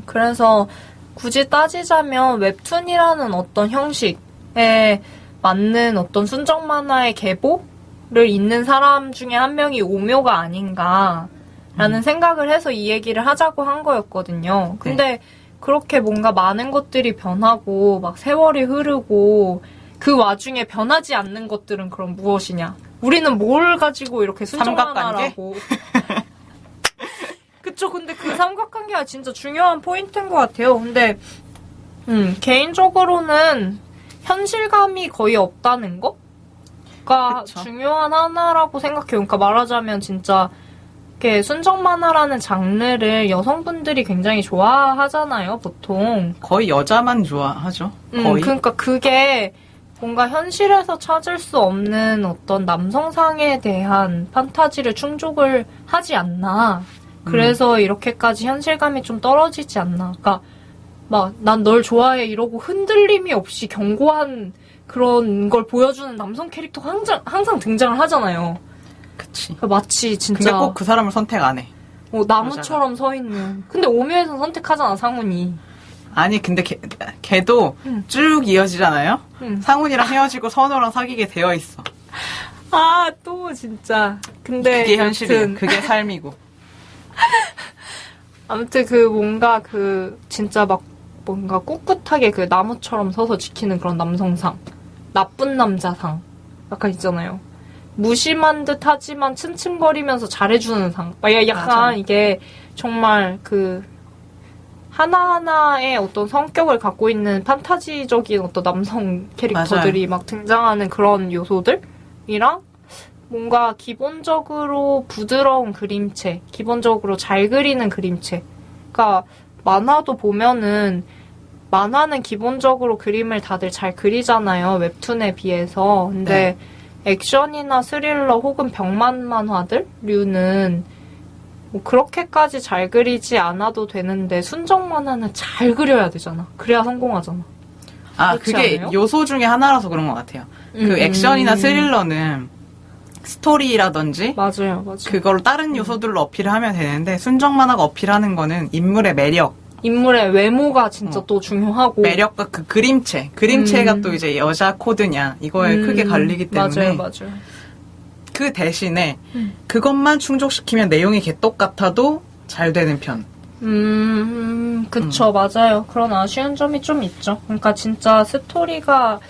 Speaker 1: 그래서 굳이 따지자면 웹툰이라는 어떤 형식에 맞는 어떤 순정 만화의 계보를 잇는 사람 중에 한 명이 오묘가 아닌가라는 생각을 해서 이 얘기를 하자고 한 거였거든요. 근데 그렇게 뭔가 많은 것들이 변하고 막 세월이 흐르고 그 와중에 변하지 않는 것들은 그럼 무엇이냐? 우리는 뭘 가지고 이렇게 순정 만화라고 그쵸. 근데 그 삼각관계가 진짜 중요한 포인트인 것 같아요. 근데 개인적으로는 현실감이 거의 없다는 거가
Speaker 2: 그쵸.
Speaker 1: 중요한 하나라고 생각해요. 그러니까 말하자면 진짜 이렇게 순정 만화라는 장르를 여성분들이 굉장히 좋아하잖아요, 보통.
Speaker 2: 거의 여자만 좋아하죠. 거의.
Speaker 1: 그러니까 그게 뭔가 현실에서 찾을 수 없는 어떤 남성상에 대한 판타지를 충족을 하지 않나. 그래서 이렇게까지 현실감이 좀 떨어지지 않나. 그러니까 막 난 널 좋아해 이러고 흔들림이 없이 견고한 그런 걸 보여주는 남성 캐릭터가 항상 등장을 하잖아요.
Speaker 2: 그치.
Speaker 1: 마치 진짜
Speaker 2: 근데 꼭 그 사람을 선택 안 해.
Speaker 1: 나무처럼 서 있는. 근데 오묘에서 선택하잖아, 상훈이.
Speaker 2: 아니, 근데 걔도 쭉 이어지잖아요? 상훈이랑 헤어지고 선우랑 사귀게 되어 있어.
Speaker 1: 아, 또 진짜. 근데
Speaker 2: 그게 현실이야.
Speaker 1: 여튼
Speaker 2: 그게 삶이고.
Speaker 1: 아무튼 그 뭔가 그 진짜 막 뭔가 꿋꿋하게 그 나무처럼 서서 지키는 그런 남성상. 나쁜 남자상. 약간 있잖아요. 무심한 듯 하지만 츤츤거리면서 잘해주는 상. 약간
Speaker 2: 맞아.
Speaker 1: 이게 정말 그 하나하나의 어떤 성격을 갖고 있는 판타지적인 어떤 남성 캐릭터들이 막 등장하는 그런 요소들이랑 뭔가 기본적으로 부드러운 그림체, 기본적으로 잘 그리는 그림체. 그러니까 만화도 보면은 만화는 기본적으로 그림을 다들 잘 그리잖아요. 웹툰에 비해서. 근데 액션이나 스릴러 혹은 병만 만화들류는 뭐 그렇게까지 잘 그리지 않아도 되는데 순정 만화는 잘 그려야 되잖아. 그래야 성공하잖아.
Speaker 2: 아,
Speaker 1: 그렇지
Speaker 2: 그게
Speaker 1: 않아요?
Speaker 2: 요소 중에 하나라서 그런 것 같아요. 그 액션이나 스릴러는 스토리라든지
Speaker 1: 맞아요.
Speaker 2: 그걸 다른 요소들로 어필을 하면 되는데 순정 만화가 어필하는 거는 인물의 매력,
Speaker 1: 인물의 외모가 진짜 또 중요하고
Speaker 2: 매력과 그 그림체가 또 이제 여자 코드냐 이거에 크게 갈리기 때문에
Speaker 1: 맞아요.
Speaker 2: 그 대신에 그것만 충족시키면 내용이 개똑같아도 잘 되는 편.
Speaker 1: 그쵸, 맞아요. 그런 아쉬운 점이 좀 있죠. 그러니까 진짜 스토리가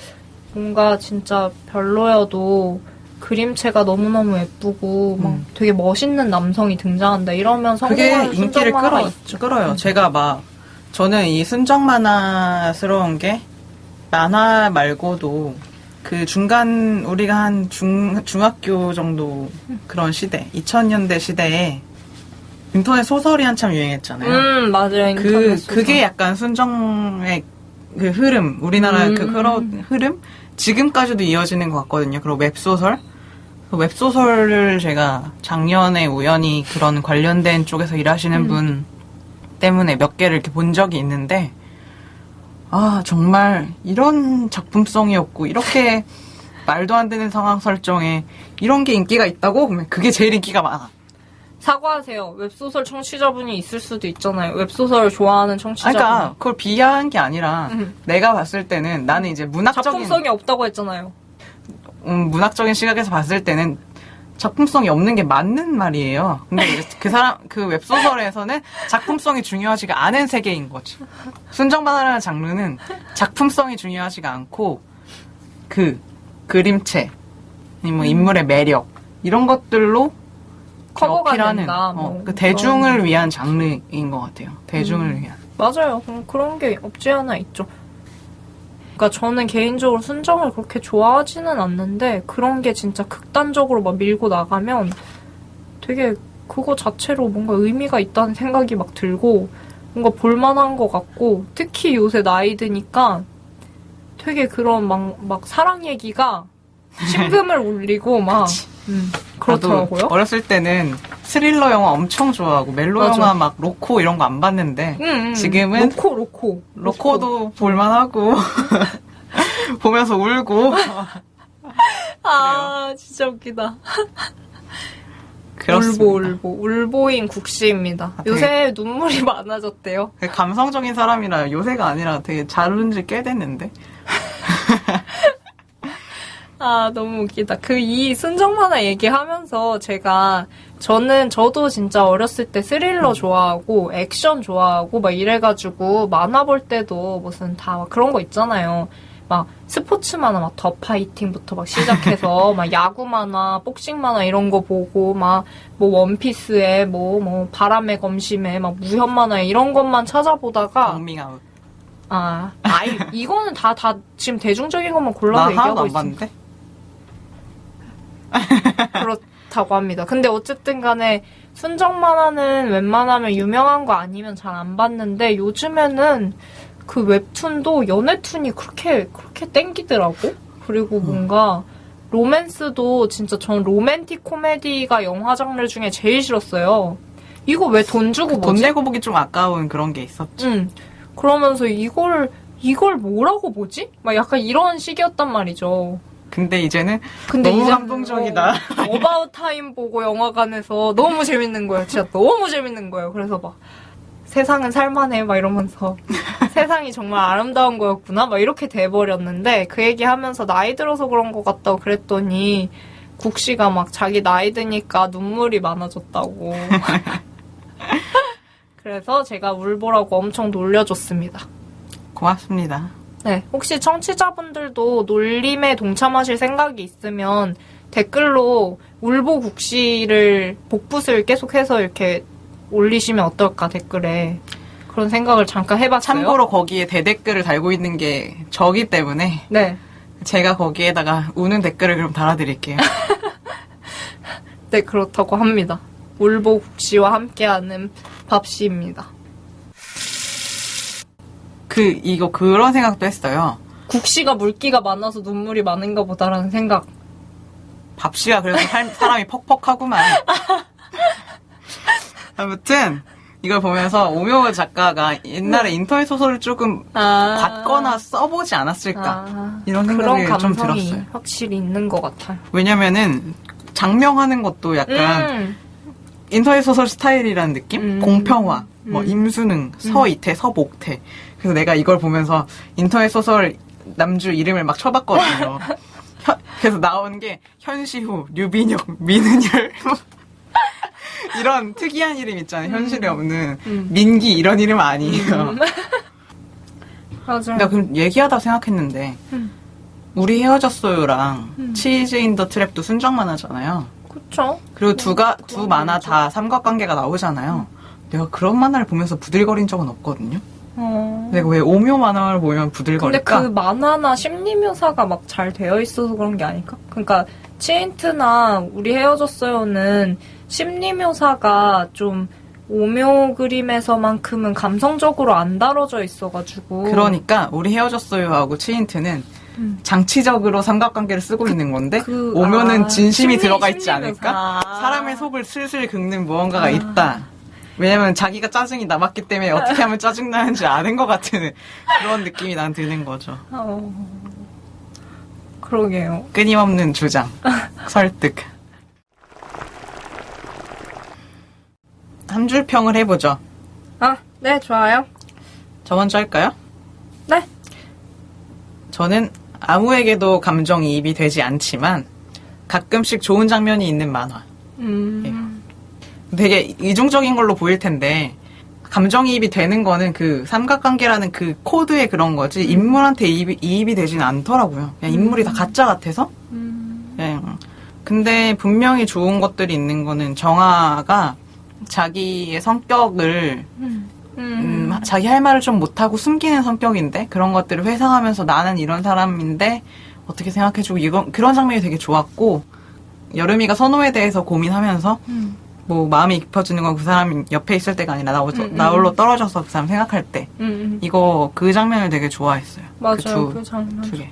Speaker 1: 뭔가 진짜 별로여도 그림체가 너무너무 예쁘고 막 되게 멋있는 남성이 등장한다 이러면
Speaker 2: 그게
Speaker 1: 성공하는
Speaker 2: 인기를
Speaker 1: 순정 만화가 있죠.
Speaker 2: 끌어요. 제가 저는 이 순정 만화스러운 게 만화 말고도 그 중간 우리가 한 중학교 정도 그런 시대 2000년대 시대에 인터넷 소설이 한참 유행했잖아요.
Speaker 1: 맞아요.
Speaker 2: 그게 약간 순정의 그 흐름, 우리나라 그런 흐름? 지금까지도 이어지는 것 같거든요. 그리고 웹소설? 그 웹소설을 제가 작년에 우연히 그런 관련된 쪽에서 일하시는 분 때문에 몇 개를 이렇게 본 적이 있는데, 아, 정말 이런 작품성이었고, 이렇게 말도 안 되는 상황 설정에 이런 게 인기가 있다고? 그러면 그게 제일 인기가 많아.
Speaker 1: 사과하세요. 웹소설 청취자분이 있을 수도 있잖아요. 웹소설 좋아하는 청취자분.
Speaker 2: 그러니까 그걸 비하한 게 아니라 내가 봤을 때는 나는 이제 문학적인
Speaker 1: 작품성이 없다고 했잖아요.
Speaker 2: 문학적인 시각에서 봤을 때는 작품성이 없는 게 맞는 말이에요. 근데 이제 그 웹소설에서는 작품성이 중요하지가 않은 세계인 거지. 순정만화라는 장르는 작품성이 중요하지가 않고 그 그림체, 뭐 인물의 매력 이런 것들로
Speaker 1: 커버가
Speaker 2: 어필하는,
Speaker 1: 된다. 뭐
Speaker 2: 그 대중을 위한 장르인 것 같아요. 대중을 위한.
Speaker 1: 맞아요. 그런 게 없지 않아 있죠. 그러니까 저는 개인적으로 순정을 그렇게 좋아하지는 않는데 그런 게 진짜 극단적으로 막 밀고 나가면 되게 그거 자체로 뭔가 의미가 있다는 생각이 막 들고 뭔가 볼만한 것 같고 특히 요새 나이 드니까 되게 그런 막 사랑 얘기가 심금을 울리고 막 그렇더라고요.
Speaker 2: 나도 어렸을 때는 스릴러 영화 엄청 좋아하고 멜로
Speaker 1: 맞아.
Speaker 2: 영화 막 로코 이런 거 안 봤는데 지금은 로코도 볼만하고 보면서 울고
Speaker 1: 아 진짜 웃기다.
Speaker 2: 그렇습니다.
Speaker 1: 울보인 국시입니다.
Speaker 2: 되게-
Speaker 1: 요새 눈물이 많아졌대요.
Speaker 2: 감성적인 사람이라 요새가 아니라 되게 잘 울은 지 꽤 됐는데
Speaker 1: 아, 너무 웃기다. 이 순정 만화 얘기하면서 저도 진짜 어렸을 때 스릴러 좋아하고 액션 좋아하고 막 이래가지고 만화 볼 때도 무슨 다 막 그런 거 있잖아요. 막 스포츠 만화 막 더 파이팅부터 막 시작해서 막 야구 만화, 복싱 만화 이런 거 보고 막 뭐 원피스에 뭐 바람의 검심에 막 무협 만화 이런 것만 찾아보다가
Speaker 2: 경밍아웃
Speaker 1: 이거는 다 지금 대중적인 것만
Speaker 2: 나
Speaker 1: 골라서
Speaker 2: 하나도
Speaker 1: 얘기하고
Speaker 2: 안
Speaker 1: 있어.
Speaker 2: 봤는데
Speaker 1: 그렇다고 합니다. 근데 어쨌든 간에 순정 만화는 웬만하면 유명한 거 아니면 잘 안 봤는데 요즘에는 그 웹툰도 연애툰이 그렇게 땡기더라고. 그리고 뭔가 로맨스도 진짜 전 로맨틱 코미디가 영화 장르 중에 제일 싫었어요. 이거 왜 돈 주고
Speaker 2: 돈
Speaker 1: 보지?
Speaker 2: 내고 보기 좀 아까운 그런 게 있었지.
Speaker 1: 응. 그러면서 이걸 뭐라고 보지? 막 약간 이런 식이었단 말이죠.
Speaker 2: 근데 이제는
Speaker 1: 근데
Speaker 2: 너무
Speaker 1: 이제는
Speaker 2: 감동적이다.
Speaker 1: 어바웃 타임 보고 영화관에서 너무 재밌는 거예요. 진짜 너무 재밌는 거예요. 그래서 막 세상은 살만해 막 이러면서 세상이 정말 아름다운 거였구나 막 이렇게 돼버렸는데 그 얘기하면서 나이 들어서 그런 것 같다고 그랬더니 국씨가 막 자기 나이 드니까 눈물이 많아졌다고. 그래서 제가 울보라고 엄청 놀려줬습니다.
Speaker 2: 고맙습니다.
Speaker 1: 네, 혹시 청취자분들도 놀림에 동참하실 생각이 있으면 댓글로 울보국시를 복붙을 계속해서 이렇게 올리시면 어떨까 댓글에 그런 생각을 잠깐 해봤어요.
Speaker 2: 참고로 거기에 대댓글을 달고 있는 게 저기 때문에
Speaker 1: 네,
Speaker 2: 제가 거기에다가 우는 댓글을 그럼 달아드릴게요.
Speaker 1: 네 그렇다고 합니다. 울보국시와 함께하는 밥씨입니다.
Speaker 2: 그런 생각도 했어요.
Speaker 1: 국시가 물기가 많아서 눈물이 많은가 보다라는 생각.
Speaker 2: 밥씨가 그래도 사람이 퍽퍽하구만. 아무튼 이걸 보면서 오묘 작가가 옛날에 인터넷 소설을 조금 봤거나 써보지 않았을까 이런 생각이
Speaker 1: 그런
Speaker 2: 좀
Speaker 1: 감성이
Speaker 2: 들었어요.
Speaker 1: 확실히 있는 것 같아요.
Speaker 2: 왜냐면은 장명하는 것도 약간 인터넷 소설 스타일이라는 느낌? 공평화, 뭐 임수능, 서이태, 서목태. 그래서 내가 이걸 보면서 인터넷 소설 남주 이름을 막 쳐봤거든요. 그래서 나온 게 현시후, 류빈혁, 민은열 이런 특이한 이름 있잖아요. 현실에 없는 민기 이런 이름 아니에요.
Speaker 1: 맞아요.
Speaker 2: 내가 그럼 얘기하다 생각했는데 우리 헤어졌어요랑 치즈 인 더 트랩도 순정 만화잖아요.
Speaker 1: 그쵸?
Speaker 2: 그리고 두 만화 다 삼각관계가 나오잖아요. 내가 그런 만화를 보면서 부들거린 적은 없거든요. 내가 왜 오묘 만화를 보면
Speaker 1: 근데
Speaker 2: 부들거릴까?
Speaker 1: 그 만화나 심리 묘사가 막 잘 되어 있어서 그런 게 아닐까? 그러니까 치인트나 우리 헤어졌어요는 심리 묘사가 좀 오묘 그림에서만큼은 감성적으로 안 다뤄져 있어가지고.
Speaker 2: 그러니까 우리 헤어졌어요 하고 치인트는 장치적으로 삼각관계를 쓰고 있는 건데 오묘는 진심이 들어가 있지 않을까? 사람의 속을 슬슬 긁는 무언가가 있다. 왜냐면 자기가 짜증이 남았기 때문에 어떻게 하면 짜증나는지 아는 것 같은 그런 느낌이 난 드는 거죠.
Speaker 1: 그러게요.
Speaker 2: 끊임없는 주장, 설득. 한 줄 평을 해보죠.
Speaker 1: 네, 좋아요.
Speaker 2: 저 먼저 할까요?
Speaker 1: 네.
Speaker 2: 저는 아무에게도 감정이입이 되지 않지만 가끔씩 좋은 장면이 있는 만화. 예. 되게 이중적인 걸로 보일 텐데 감정이입이 되는 거는 그 삼각관계라는 그 코드의 그런 거지 인물한테 이입이 되지는 않더라고요. 그냥 인물이 다 가짜 같아서. 예. 근데 분명히 좋은 것들이 있는 거는 정아가 자기의 성격을 자기 할 말을 좀 못하고 숨기는 성격인데 그런 것들을 회상하면서 나는 이런 사람인데 어떻게 생각해주고 그런 장면이 되게 좋았고 여름이가 선호에 대해서 고민하면서 뭐 마음이 깊어지는 건 그 사람이 옆에 있을 때가 아니라 나 홀로 떨어져서 그 사람 생각할 때 그 장면을 되게 좋아했어요.
Speaker 1: 맞아요. 그 장면
Speaker 2: 두 개.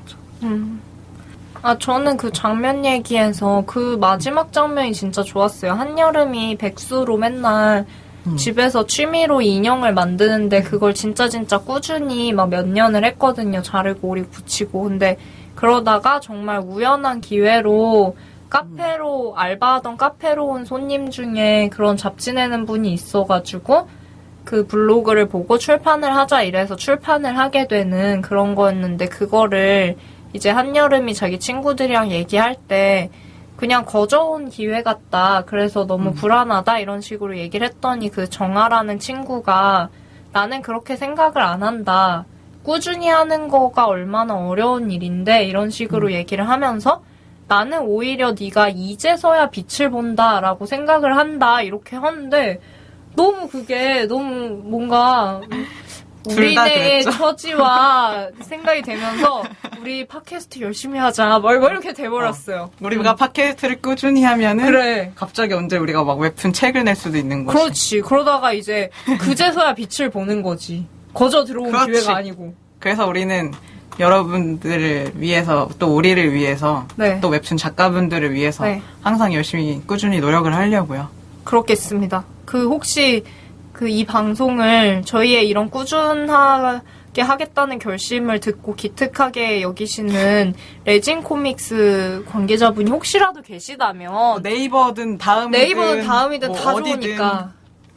Speaker 1: 저는 그 장면 얘기에서 그 마지막 장면이 진짜 좋았어요. 한여름이 백수로 맨날 집에서 취미로 인형을 만드는데 그걸 진짜 꾸준히 막 몇 년을 했거든요. 자르고 오리 붙이고. 근데 그러다가 정말 우연한 기회로 카페로 알바하던 카페로 온 손님 중에 그런 잡지 내는 분이 있어가지고 그 블로그를 보고 출판을 하자 이래서 출판을 하게 되는 그런 거였는데 그거를 이제 한여름이 자기 친구들이랑 얘기할 때 그냥 거저온 기회 같다. 그래서 너무 불안하다. 이런 식으로 얘기를 했더니 그 정아라는 친구가 나는 그렇게 생각을 안 한다. 꾸준히 하는 거가 얼마나 어려운 일인데 이런 식으로 얘기를 하면서 나는 오히려 네가 이제서야 빛을 본다라고 생각을 한다. 이렇게 하는데 너무 그게 너무 뭔가 우리네 처지와 생각이 되면서 우리 팟캐스트 열심히 하자 뭐 이렇게 돼버렸어요.
Speaker 2: 우리가 팟캐스트를 꾸준히 하면은
Speaker 1: 그래.
Speaker 2: 갑자기 언제 우리가 막 웹툰 책을 낼 수도 있는 거지.
Speaker 1: 그렇지. 그러다가 이제 그제서야 빛을 보는 거지. 거저 들어온
Speaker 2: 그렇지.
Speaker 1: 기회가 아니고.
Speaker 2: 그래서 우리는 여러분들을 위해서 또 우리를 위해서 또 웹툰 작가분들을 위해서 항상 열심히 꾸준히 노력을 하려고요.
Speaker 1: 그렇겠습니다. 혹시 이 방송을 저희의 이런 꾸준하게 하겠다는 결심을 듣고 기특하게 여기시는 레진 코믹스 관계자분이 혹시라도 계시다면
Speaker 2: 네이버든 다음이든
Speaker 1: 뭐 다 좋으니까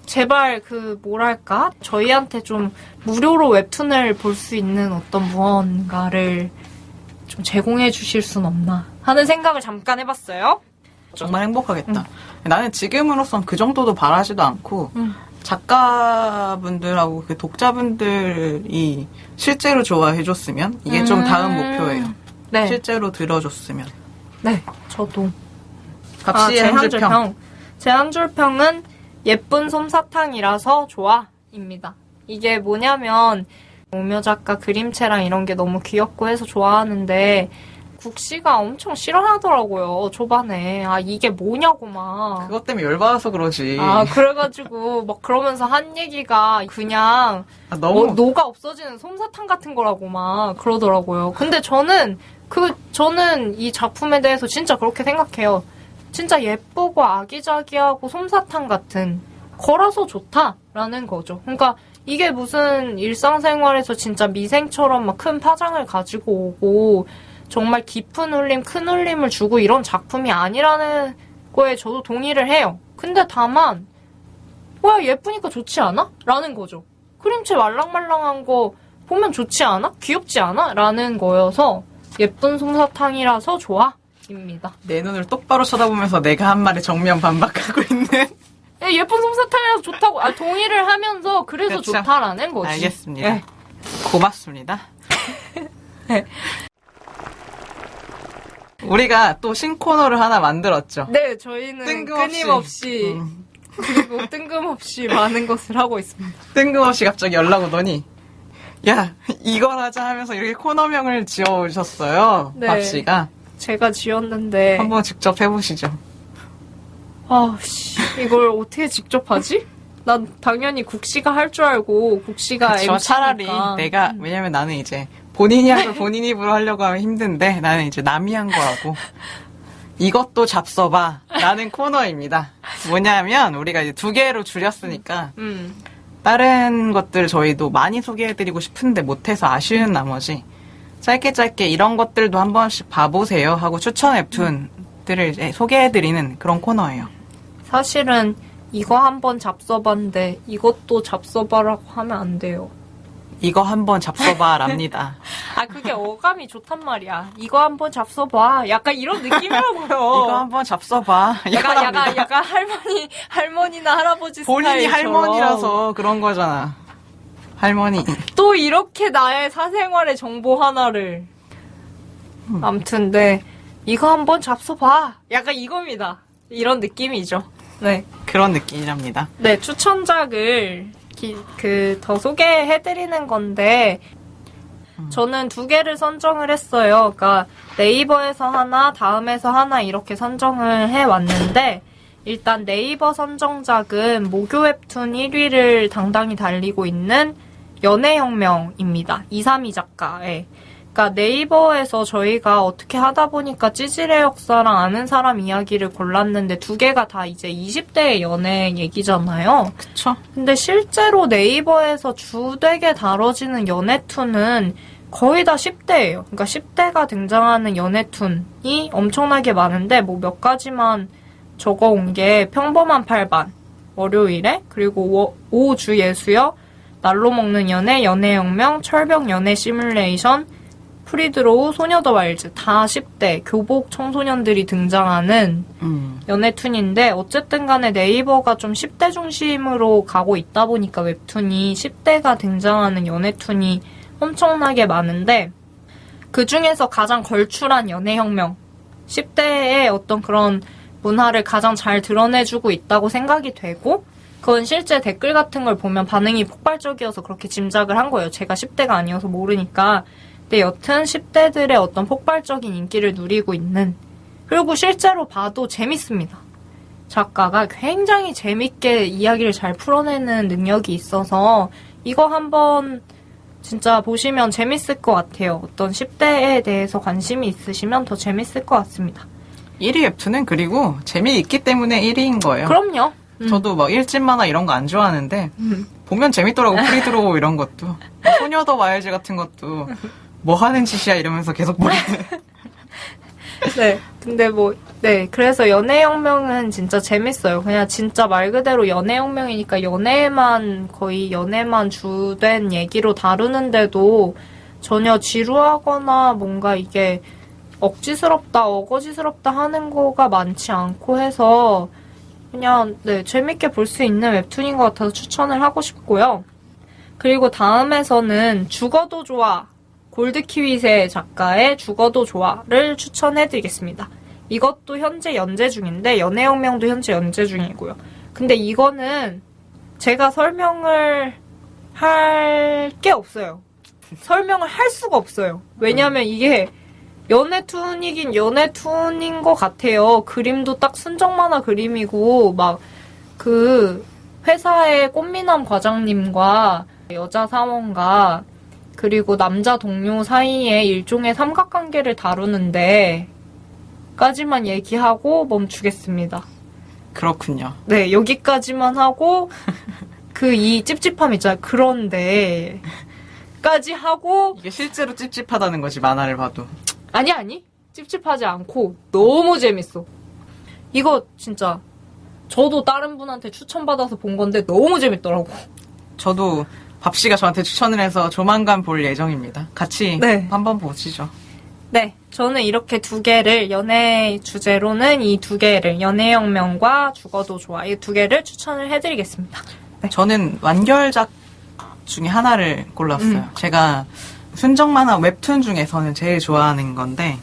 Speaker 1: 제발 뭐랄까 저희한테 좀 무료로 웹툰을 볼 수 있는 어떤 무언가를 좀 제공해 주실 순 없나 하는 생각을 잠깐 해봤어요.
Speaker 2: 정말 행복하겠다. 나는 지금으로선 그 정도도 바라지도 않고 작가분들하고 그 독자분들이 실제로 좋아해줬으면 이게 좀 다음 목표예요.
Speaker 1: 네.
Speaker 2: 실제로 들어줬으면.
Speaker 1: 네, 저도.
Speaker 2: 갑시의 한 줄 평.
Speaker 1: 제 한 줄 평은 예쁜 솜사탕이라서 좋아입니다. 이게 뭐냐면 오묘 작가 그림체랑 이런 게 너무 귀엽고 해서 좋아하는데 국씨가 엄청 싫어하더라고요. 초반에. 이게 뭐냐고 막.
Speaker 2: 그것 때문에 열받아서 그러지.
Speaker 1: 그래가지고 막 그러면서 한 얘기가 그냥
Speaker 2: 너무
Speaker 1: 녹아 없어지는 솜사탕 같은 거라고 막 그러더라고요. 근데 저는 이 작품에 대해서 진짜 그렇게 생각해요. 진짜 예쁘고 아기자기하고 솜사탕 같은 거라서 좋다라는 거죠. 그러니까 이게 무슨 일상생활에서 진짜 미생처럼 막 큰 파장을 가지고 오고 정말 깊은 울림, 큰 울림을 주고 이런 작품이 아니라는 거에 저도 동의를 해요. 근데 다만 예쁘니까 좋지 않아? 라는 거죠. 그림체 말랑말랑한 거 보면 좋지 않아? 귀엽지 않아? 라는 거여서 예쁜 솜사탕이라서 좋아입니다.
Speaker 2: 내 눈을 똑바로 쳐다보면서 내가 한 말에 정면 반박하고 있는
Speaker 1: 예쁜 솜사탕이라서 좋다고 동의를 하면서 그래서
Speaker 2: 그렇죠.
Speaker 1: 좋다라는 거지.
Speaker 2: 알겠습니다.
Speaker 1: 네.
Speaker 2: 고맙습니다.
Speaker 1: 네.
Speaker 2: 우리가 또 신코너를 하나 만들었죠.
Speaker 1: 네, 저희는 끊임없이 그리고 뜬금없이 많은 것을 하고 있습니다.
Speaker 2: 뜬금없이 갑자기 연락 오더니 야 이걸 하자 하면서 이렇게 코너명을 지어오셨어요.
Speaker 1: 네.
Speaker 2: 밥씨가.
Speaker 1: 제가 지었는데
Speaker 2: 한번 직접 해보시죠.
Speaker 1: 이걸 어떻게 직접 하지? 난 당연히 국시가 할 줄 알고 국시가
Speaker 2: 그쵸,
Speaker 1: MC니까.
Speaker 2: 차라리 내가 왜냐면 나는 이제 본인이 한 걸 본인 입으로 하려고 하면 힘든데 나는 이제 남이 한 거라고 이것도 잡숴봐 라는 코너입니다. 뭐냐면 우리가 이제 2개로 줄였으니까 다른 것들 저희도 많이 소개해드리고 싶은데 못해서 아쉬운 나머지 짧게 이런 것들도 한 번씩 봐보세요 하고 추천 웹툰들을 이제 소개해드리는 그런 코너예요.
Speaker 1: 사실은 이거 한번 잡숴봤는데 이것도 잡숴봐라고 하면 안 돼요.
Speaker 2: 이거 한번 잡숴봐 랍니다.
Speaker 1: 아, 그게 어감이 좋단 말이야. 이거 한번 잡숴봐. 약간 이런 느낌이라고요.
Speaker 2: 이거 한번 잡숴봐.
Speaker 1: 약간 할머니나 할아버지
Speaker 2: 본인이
Speaker 1: 스타일처럼.
Speaker 2: 할머니라서 그런 거잖아. 할머니.
Speaker 1: 또 이렇게 나의 사생활의 정보 하나를. 아무튼, 네. 이거 한번 잡숴봐. 약간 이겁니다. 이런 느낌이죠. 네.
Speaker 2: 그런 느낌이랍니다.
Speaker 1: 네, 추천작을 더 소개해드리는 건데, 저는 2개를 선정을 했어요. 그러니까 네이버에서 하나, 다음에서 하나 이렇게 선정을 해왔는데, 일단 네이버 선정작은 모교 웹툰 1위를 당당히 달리고 있는 연애혁명입니다. 232 작가의. 그러니까 네이버에서 저희가 어떻게 하다 보니까 찌질의 역사랑 아는 사람 이야기를 골랐는데 2개가 다 이제 20대의 연애 얘기잖아요.
Speaker 2: 그쵸?
Speaker 1: 근데 실제로 네이버에서 주되게 다뤄지는 연애툰은 거의 다 10대예요. 그러니까 10대가 등장하는 연애툰이 엄청나게 많은데 뭐 몇 가지만 적어온 게 평범한 8반, 월요일에, 그리고 오주 예수여, 날로 먹는 연애, 연애혁명, 철벽 연애 시뮬레이션, 프리드로우, 소녀 더 와일즈 다 10대 교복 청소년들이 등장하는 연애툰인데 어쨌든 간에 네이버가 좀 10대 중심으로 가고 있다 보니까 웹툰이 10대가 등장하는 연애툰이 엄청나게 많은데 그중에서 가장 걸출한 연애혁명 10대의 어떤 그런 문화를 가장 잘 드러내주고 있다고 생각이 되고 그건 실제 댓글 같은 걸 보면 반응이 폭발적이어서 그렇게 짐작을 한 거예요. 제가 10대가 아니어서 모르니까. 근데 여튼 10대들의 어떤 폭발적인 인기를 누리고 있는 그리고 실제로 봐도 재밌습니다. 작가가 굉장히 재밌게 이야기를 잘 풀어내는 능력이 있어서 이거 한번 진짜 보시면 재밌을 것 같아요. 어떤 10대에 대해서 관심이 있으시면 더 재밌을 것 같습니다.
Speaker 2: 1위 웹툰은 그리고 재미있기 때문에 1위인 거예요.
Speaker 1: 그럼요.
Speaker 2: 저도 막 일집 만화 이런 거 안 좋아하는데 보면 재밌더라고. 프리드로우 이런 것도 소녀 더 와일즈 같은 것도 뭐 하는 짓이야 이러면서 계속 보는.
Speaker 1: 네, 근데 네, 그래서 연애혁명은 진짜 재밌어요. 그냥 진짜 말 그대로 연애혁명이니까 거의 연애만 주된 얘기로 다루는데도 전혀 지루하거나 뭔가 이게 억지스럽다, 어거지스럽다 하는 거가 많지 않고 해서 그냥 네, 재밌게 볼 수 있는 웹툰인 것 같아서 추천을 하고 싶고요. 그리고 다음에서는 죽어도 좋아. 골드키위새 작가의 죽어도 좋아를 추천해드리겠습니다. 이것도 현재 연재 중인데 연애혁명도 현재 연재 중이고요. 근데 이거는 제가 설명을 할 게 없어요. 설명을 할 수가 없어요. 왜냐면 이게 연애툰이긴 연애툰인 것 같아요. 그림도 딱 순정만화 그림이고 막 그 회사의 꽃미남 과장님과 여자 사원과 그리고 남자 동료 사이의 일종의 삼각관계를 다루는데 까지만 얘기하고 멈추겠습니다.
Speaker 2: 그렇군요.
Speaker 1: 네, 여기까지만 하고 이 찝찝함 있잖아요. 그런데 까지 하고
Speaker 2: 이게 실제로 찝찝하다는 거지 만화를 봐도.
Speaker 1: 아니 찝찝하지 않고 너무 재밌어. 이거 진짜 저도 다른 분한테 추천받아서 본 건데 너무 재밌더라고.
Speaker 2: 저도 밥씨가 저한테 추천을 해서 조만간 볼 예정입니다. 같이
Speaker 1: 네.
Speaker 2: 한번 보시죠.
Speaker 1: 네, 저는 이렇게 2개를 연애 주제로는 이 2개를 연애혁명과 죽어도 좋아 이 2개를 추천을 해드리겠습니다. 네.
Speaker 2: 저는 완결작 중에 하나를 골랐어요. 제가 순정 만화 웹툰 중에서는 제일 좋아하는 건데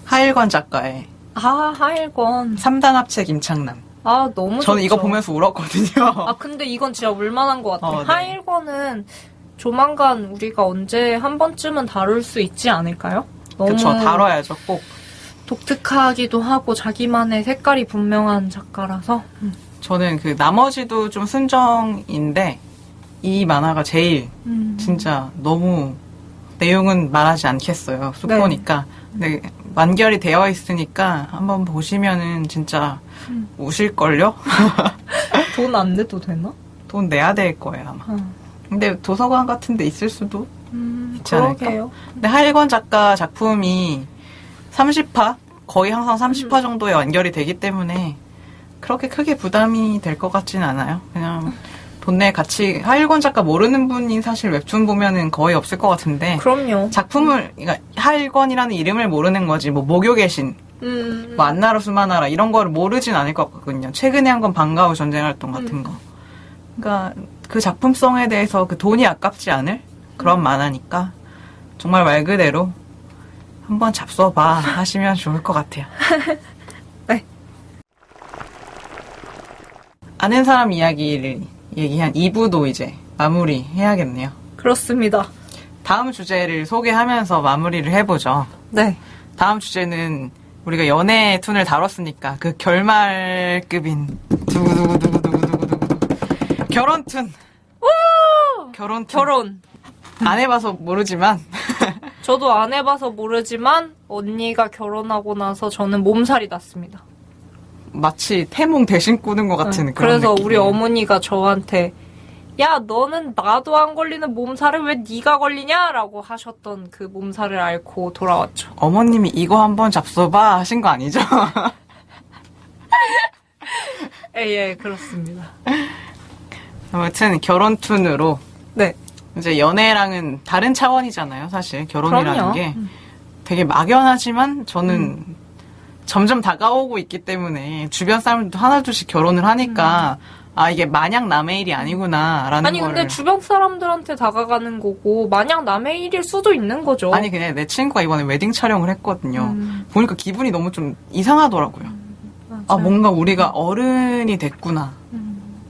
Speaker 2: 하일권 작가의
Speaker 1: 하일권
Speaker 2: 3단 합체 김창남.
Speaker 1: 너무 좋죠.
Speaker 2: 저는 이거 보면서 울었거든요.
Speaker 1: 근데 이건 진짜 울만한 것 같아요.
Speaker 2: 네.
Speaker 1: 하일권은 조만간 우리가 언제 한 번쯤은 다룰 수 있지 않을까요? 너무
Speaker 2: 그쵸, 다뤄야죠, 꼭.
Speaker 1: 독특하기도 하고 자기만의 색깔이 분명한 작가라서
Speaker 2: 저는 그 나머지도 좀 순정인데 이 만화가 제일 진짜 너무 내용은 말하지 않겠어요. 숙보니까. 네. 완결이 되어 있으니까 한번 보시면은 진짜 우실걸요?
Speaker 1: 돈 안 내도 되나?
Speaker 2: 돈 내야 될 거예요, 아마. 근데 도서관 같은 데 있을 수도 있지 않을까?
Speaker 1: 그러게요.
Speaker 2: 근데 하일권 작가 작품이 30화? 거의 항상 30화 정도에 완결이 되기 때문에 그렇게 크게 부담이 될 것 같진 않아요. 그냥 돈 내 같이 하일권 작가 모르는 분이 사실 웹툰 보면은 거의 없을 것 같은데
Speaker 1: 그럼요.
Speaker 2: 작품을 그러니까 하일권이라는 이름을 모르는 거지 뭐 목욕의 신, 뭐 안나라 수마나라 이런 거를 모르진 않을 것 같거든요. 최근에 한 건 방과후 전쟁 활동 같은 거. 그러니까 그 작품성에 대해서 그 돈이 아깝지 않을 그런 만화니까 정말 말 그대로 한번 잡숴봐 하시면 좋을 것 같아요.
Speaker 1: 네.
Speaker 2: 아는 사람 이야기를 얘기한 2부도 이제 마무리해야겠네요.
Speaker 1: 그렇습니다.
Speaker 2: 다음 주제를 소개하면서 마무리를 해보죠.
Speaker 1: 네.
Speaker 2: 다음 주제는 우리가 연애 툰을 다뤘으니까 그 결말급인 두구두구두구두구두구두구 결혼 툰. 결혼 툰.
Speaker 1: 결혼.
Speaker 2: 안 해봐서 모르지만
Speaker 1: 저도 안 해봐서 모르지만 언니가 결혼하고 나서 저는 몸살이 났습니다.
Speaker 2: 마치 태몽 대신 꾸는 것 같은 그런
Speaker 1: 그래서
Speaker 2: 느낌이에요.
Speaker 1: 우리 어머니가 저한테 야 너는 나도 안 걸리는 몸살을 왜 네가 걸리냐라고 하셨던 그 몸살을 앓고 돌아왔죠.
Speaker 2: 어머님이 이거 한번 잡숴봐 하신 거 아니죠?
Speaker 1: 예, 그렇습니다.
Speaker 2: 아무튼 결혼 툰으로
Speaker 1: 네.
Speaker 2: 이제 연애랑은 다른 차원이잖아요. 사실 결혼이라는
Speaker 1: 그럼요.
Speaker 2: 게 되게 막연하지만 저는 점점 다가오고 있기 때문에 주변 사람들도 하나둘씩 결혼을 하니까 아 이게 마냥 남의 일이 아니구나라는
Speaker 1: 아니 근데 주변 사람들한테 다가가는 거고 마냥 남의 일일 수도 있는 거죠.
Speaker 2: 아니 그냥 내 친구가 이번에 웨딩 촬영을 했거든요. 보니까 기분이 너무 좀 이상하더라고요. 아 뭔가 우리가 어른이 됐구나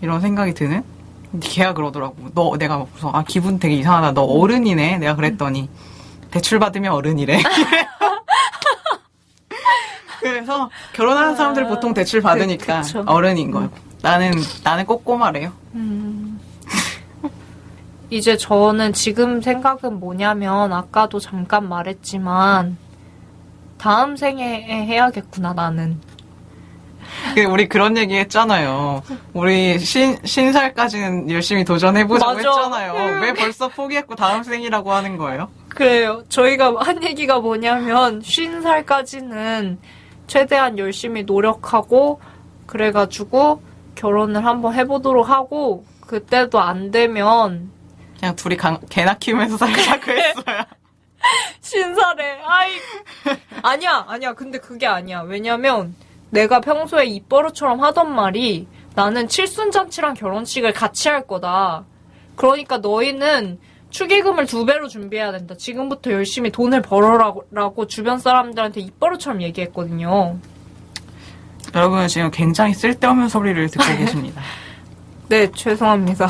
Speaker 2: 이런 생각이 드는. 걔가 그러더라고. 너 내가 무슨 아 기분 되게 이상하다. 너 어른이네. 내가 그랬더니 대출 받으면 어른이래. 그래서 결혼하는 사람들 보통 대출 받으니까
Speaker 1: 그쵸.
Speaker 2: 어른인 거예요. 나는 꼬꼬마래요.
Speaker 1: 이제 저는 지금 생각은 뭐냐면 아까도 잠깐 말했지만 다음 생에 해야겠구나 나는.
Speaker 2: 우리 그런 얘기 했잖아요. 우리 신살까지는 열심히 도전해보자고
Speaker 1: 맞아.
Speaker 2: 했잖아요. 왜 벌써 포기했고 다음 생이라고 하는 거예요?
Speaker 1: 그래요. 저희가 한 얘기가 뭐냐면 50살까지는 최대한 열심히 노력하고 그래가지고 결혼을 한번 해보도록 하고 그때도 안 되면
Speaker 2: 그냥 둘이 개나 키우면서 살자고 했어요.
Speaker 1: 신사래. 아니야. 근데 그게 아니야. 왜냐면 내가 평소에 입버릇처럼 하던 말이 나는 칠순잔치랑 결혼식을 같이 할 거다. 그러니까 너희는 축의금을 2배로 준비해야 된다. 지금부터 열심히 돈을 벌어라고 주변 사람들한테 입버릇처럼 얘기했거든요.
Speaker 2: 여러분은 지금 굉장히 쓸데없는 소리를 듣고 계십니다.
Speaker 1: 네, 죄송합니다.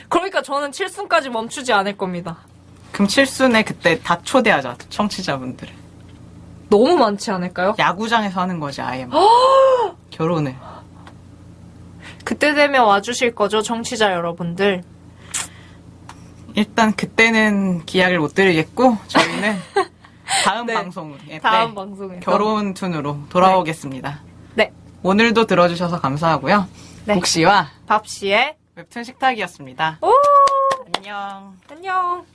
Speaker 1: 그러니까 저는 칠순까지 멈추지 않을 겁니다.
Speaker 2: 그럼 칠순에 그때 다 초대하자, 청취자분들을.
Speaker 1: 너무 많지 않을까요?
Speaker 2: 야구장에서 하는 거지, 아예. 결혼을.
Speaker 1: 그때 되면 와주실 거죠, 청취자 여러분들?
Speaker 2: 일단 그때는 기약을 못 드리겠고 저희는 다음
Speaker 1: 네.
Speaker 2: 방송에
Speaker 1: 다음 방송에서
Speaker 2: 결혼 툰으로 돌아오겠습니다.
Speaker 1: 네.
Speaker 2: 오늘도 들어주셔서 감사하고요.
Speaker 1: 네.
Speaker 2: 복씨와
Speaker 1: 밥씨의
Speaker 2: 웹툰 식탁이었습니다.
Speaker 1: 오!
Speaker 2: 안녕.
Speaker 1: 안녕.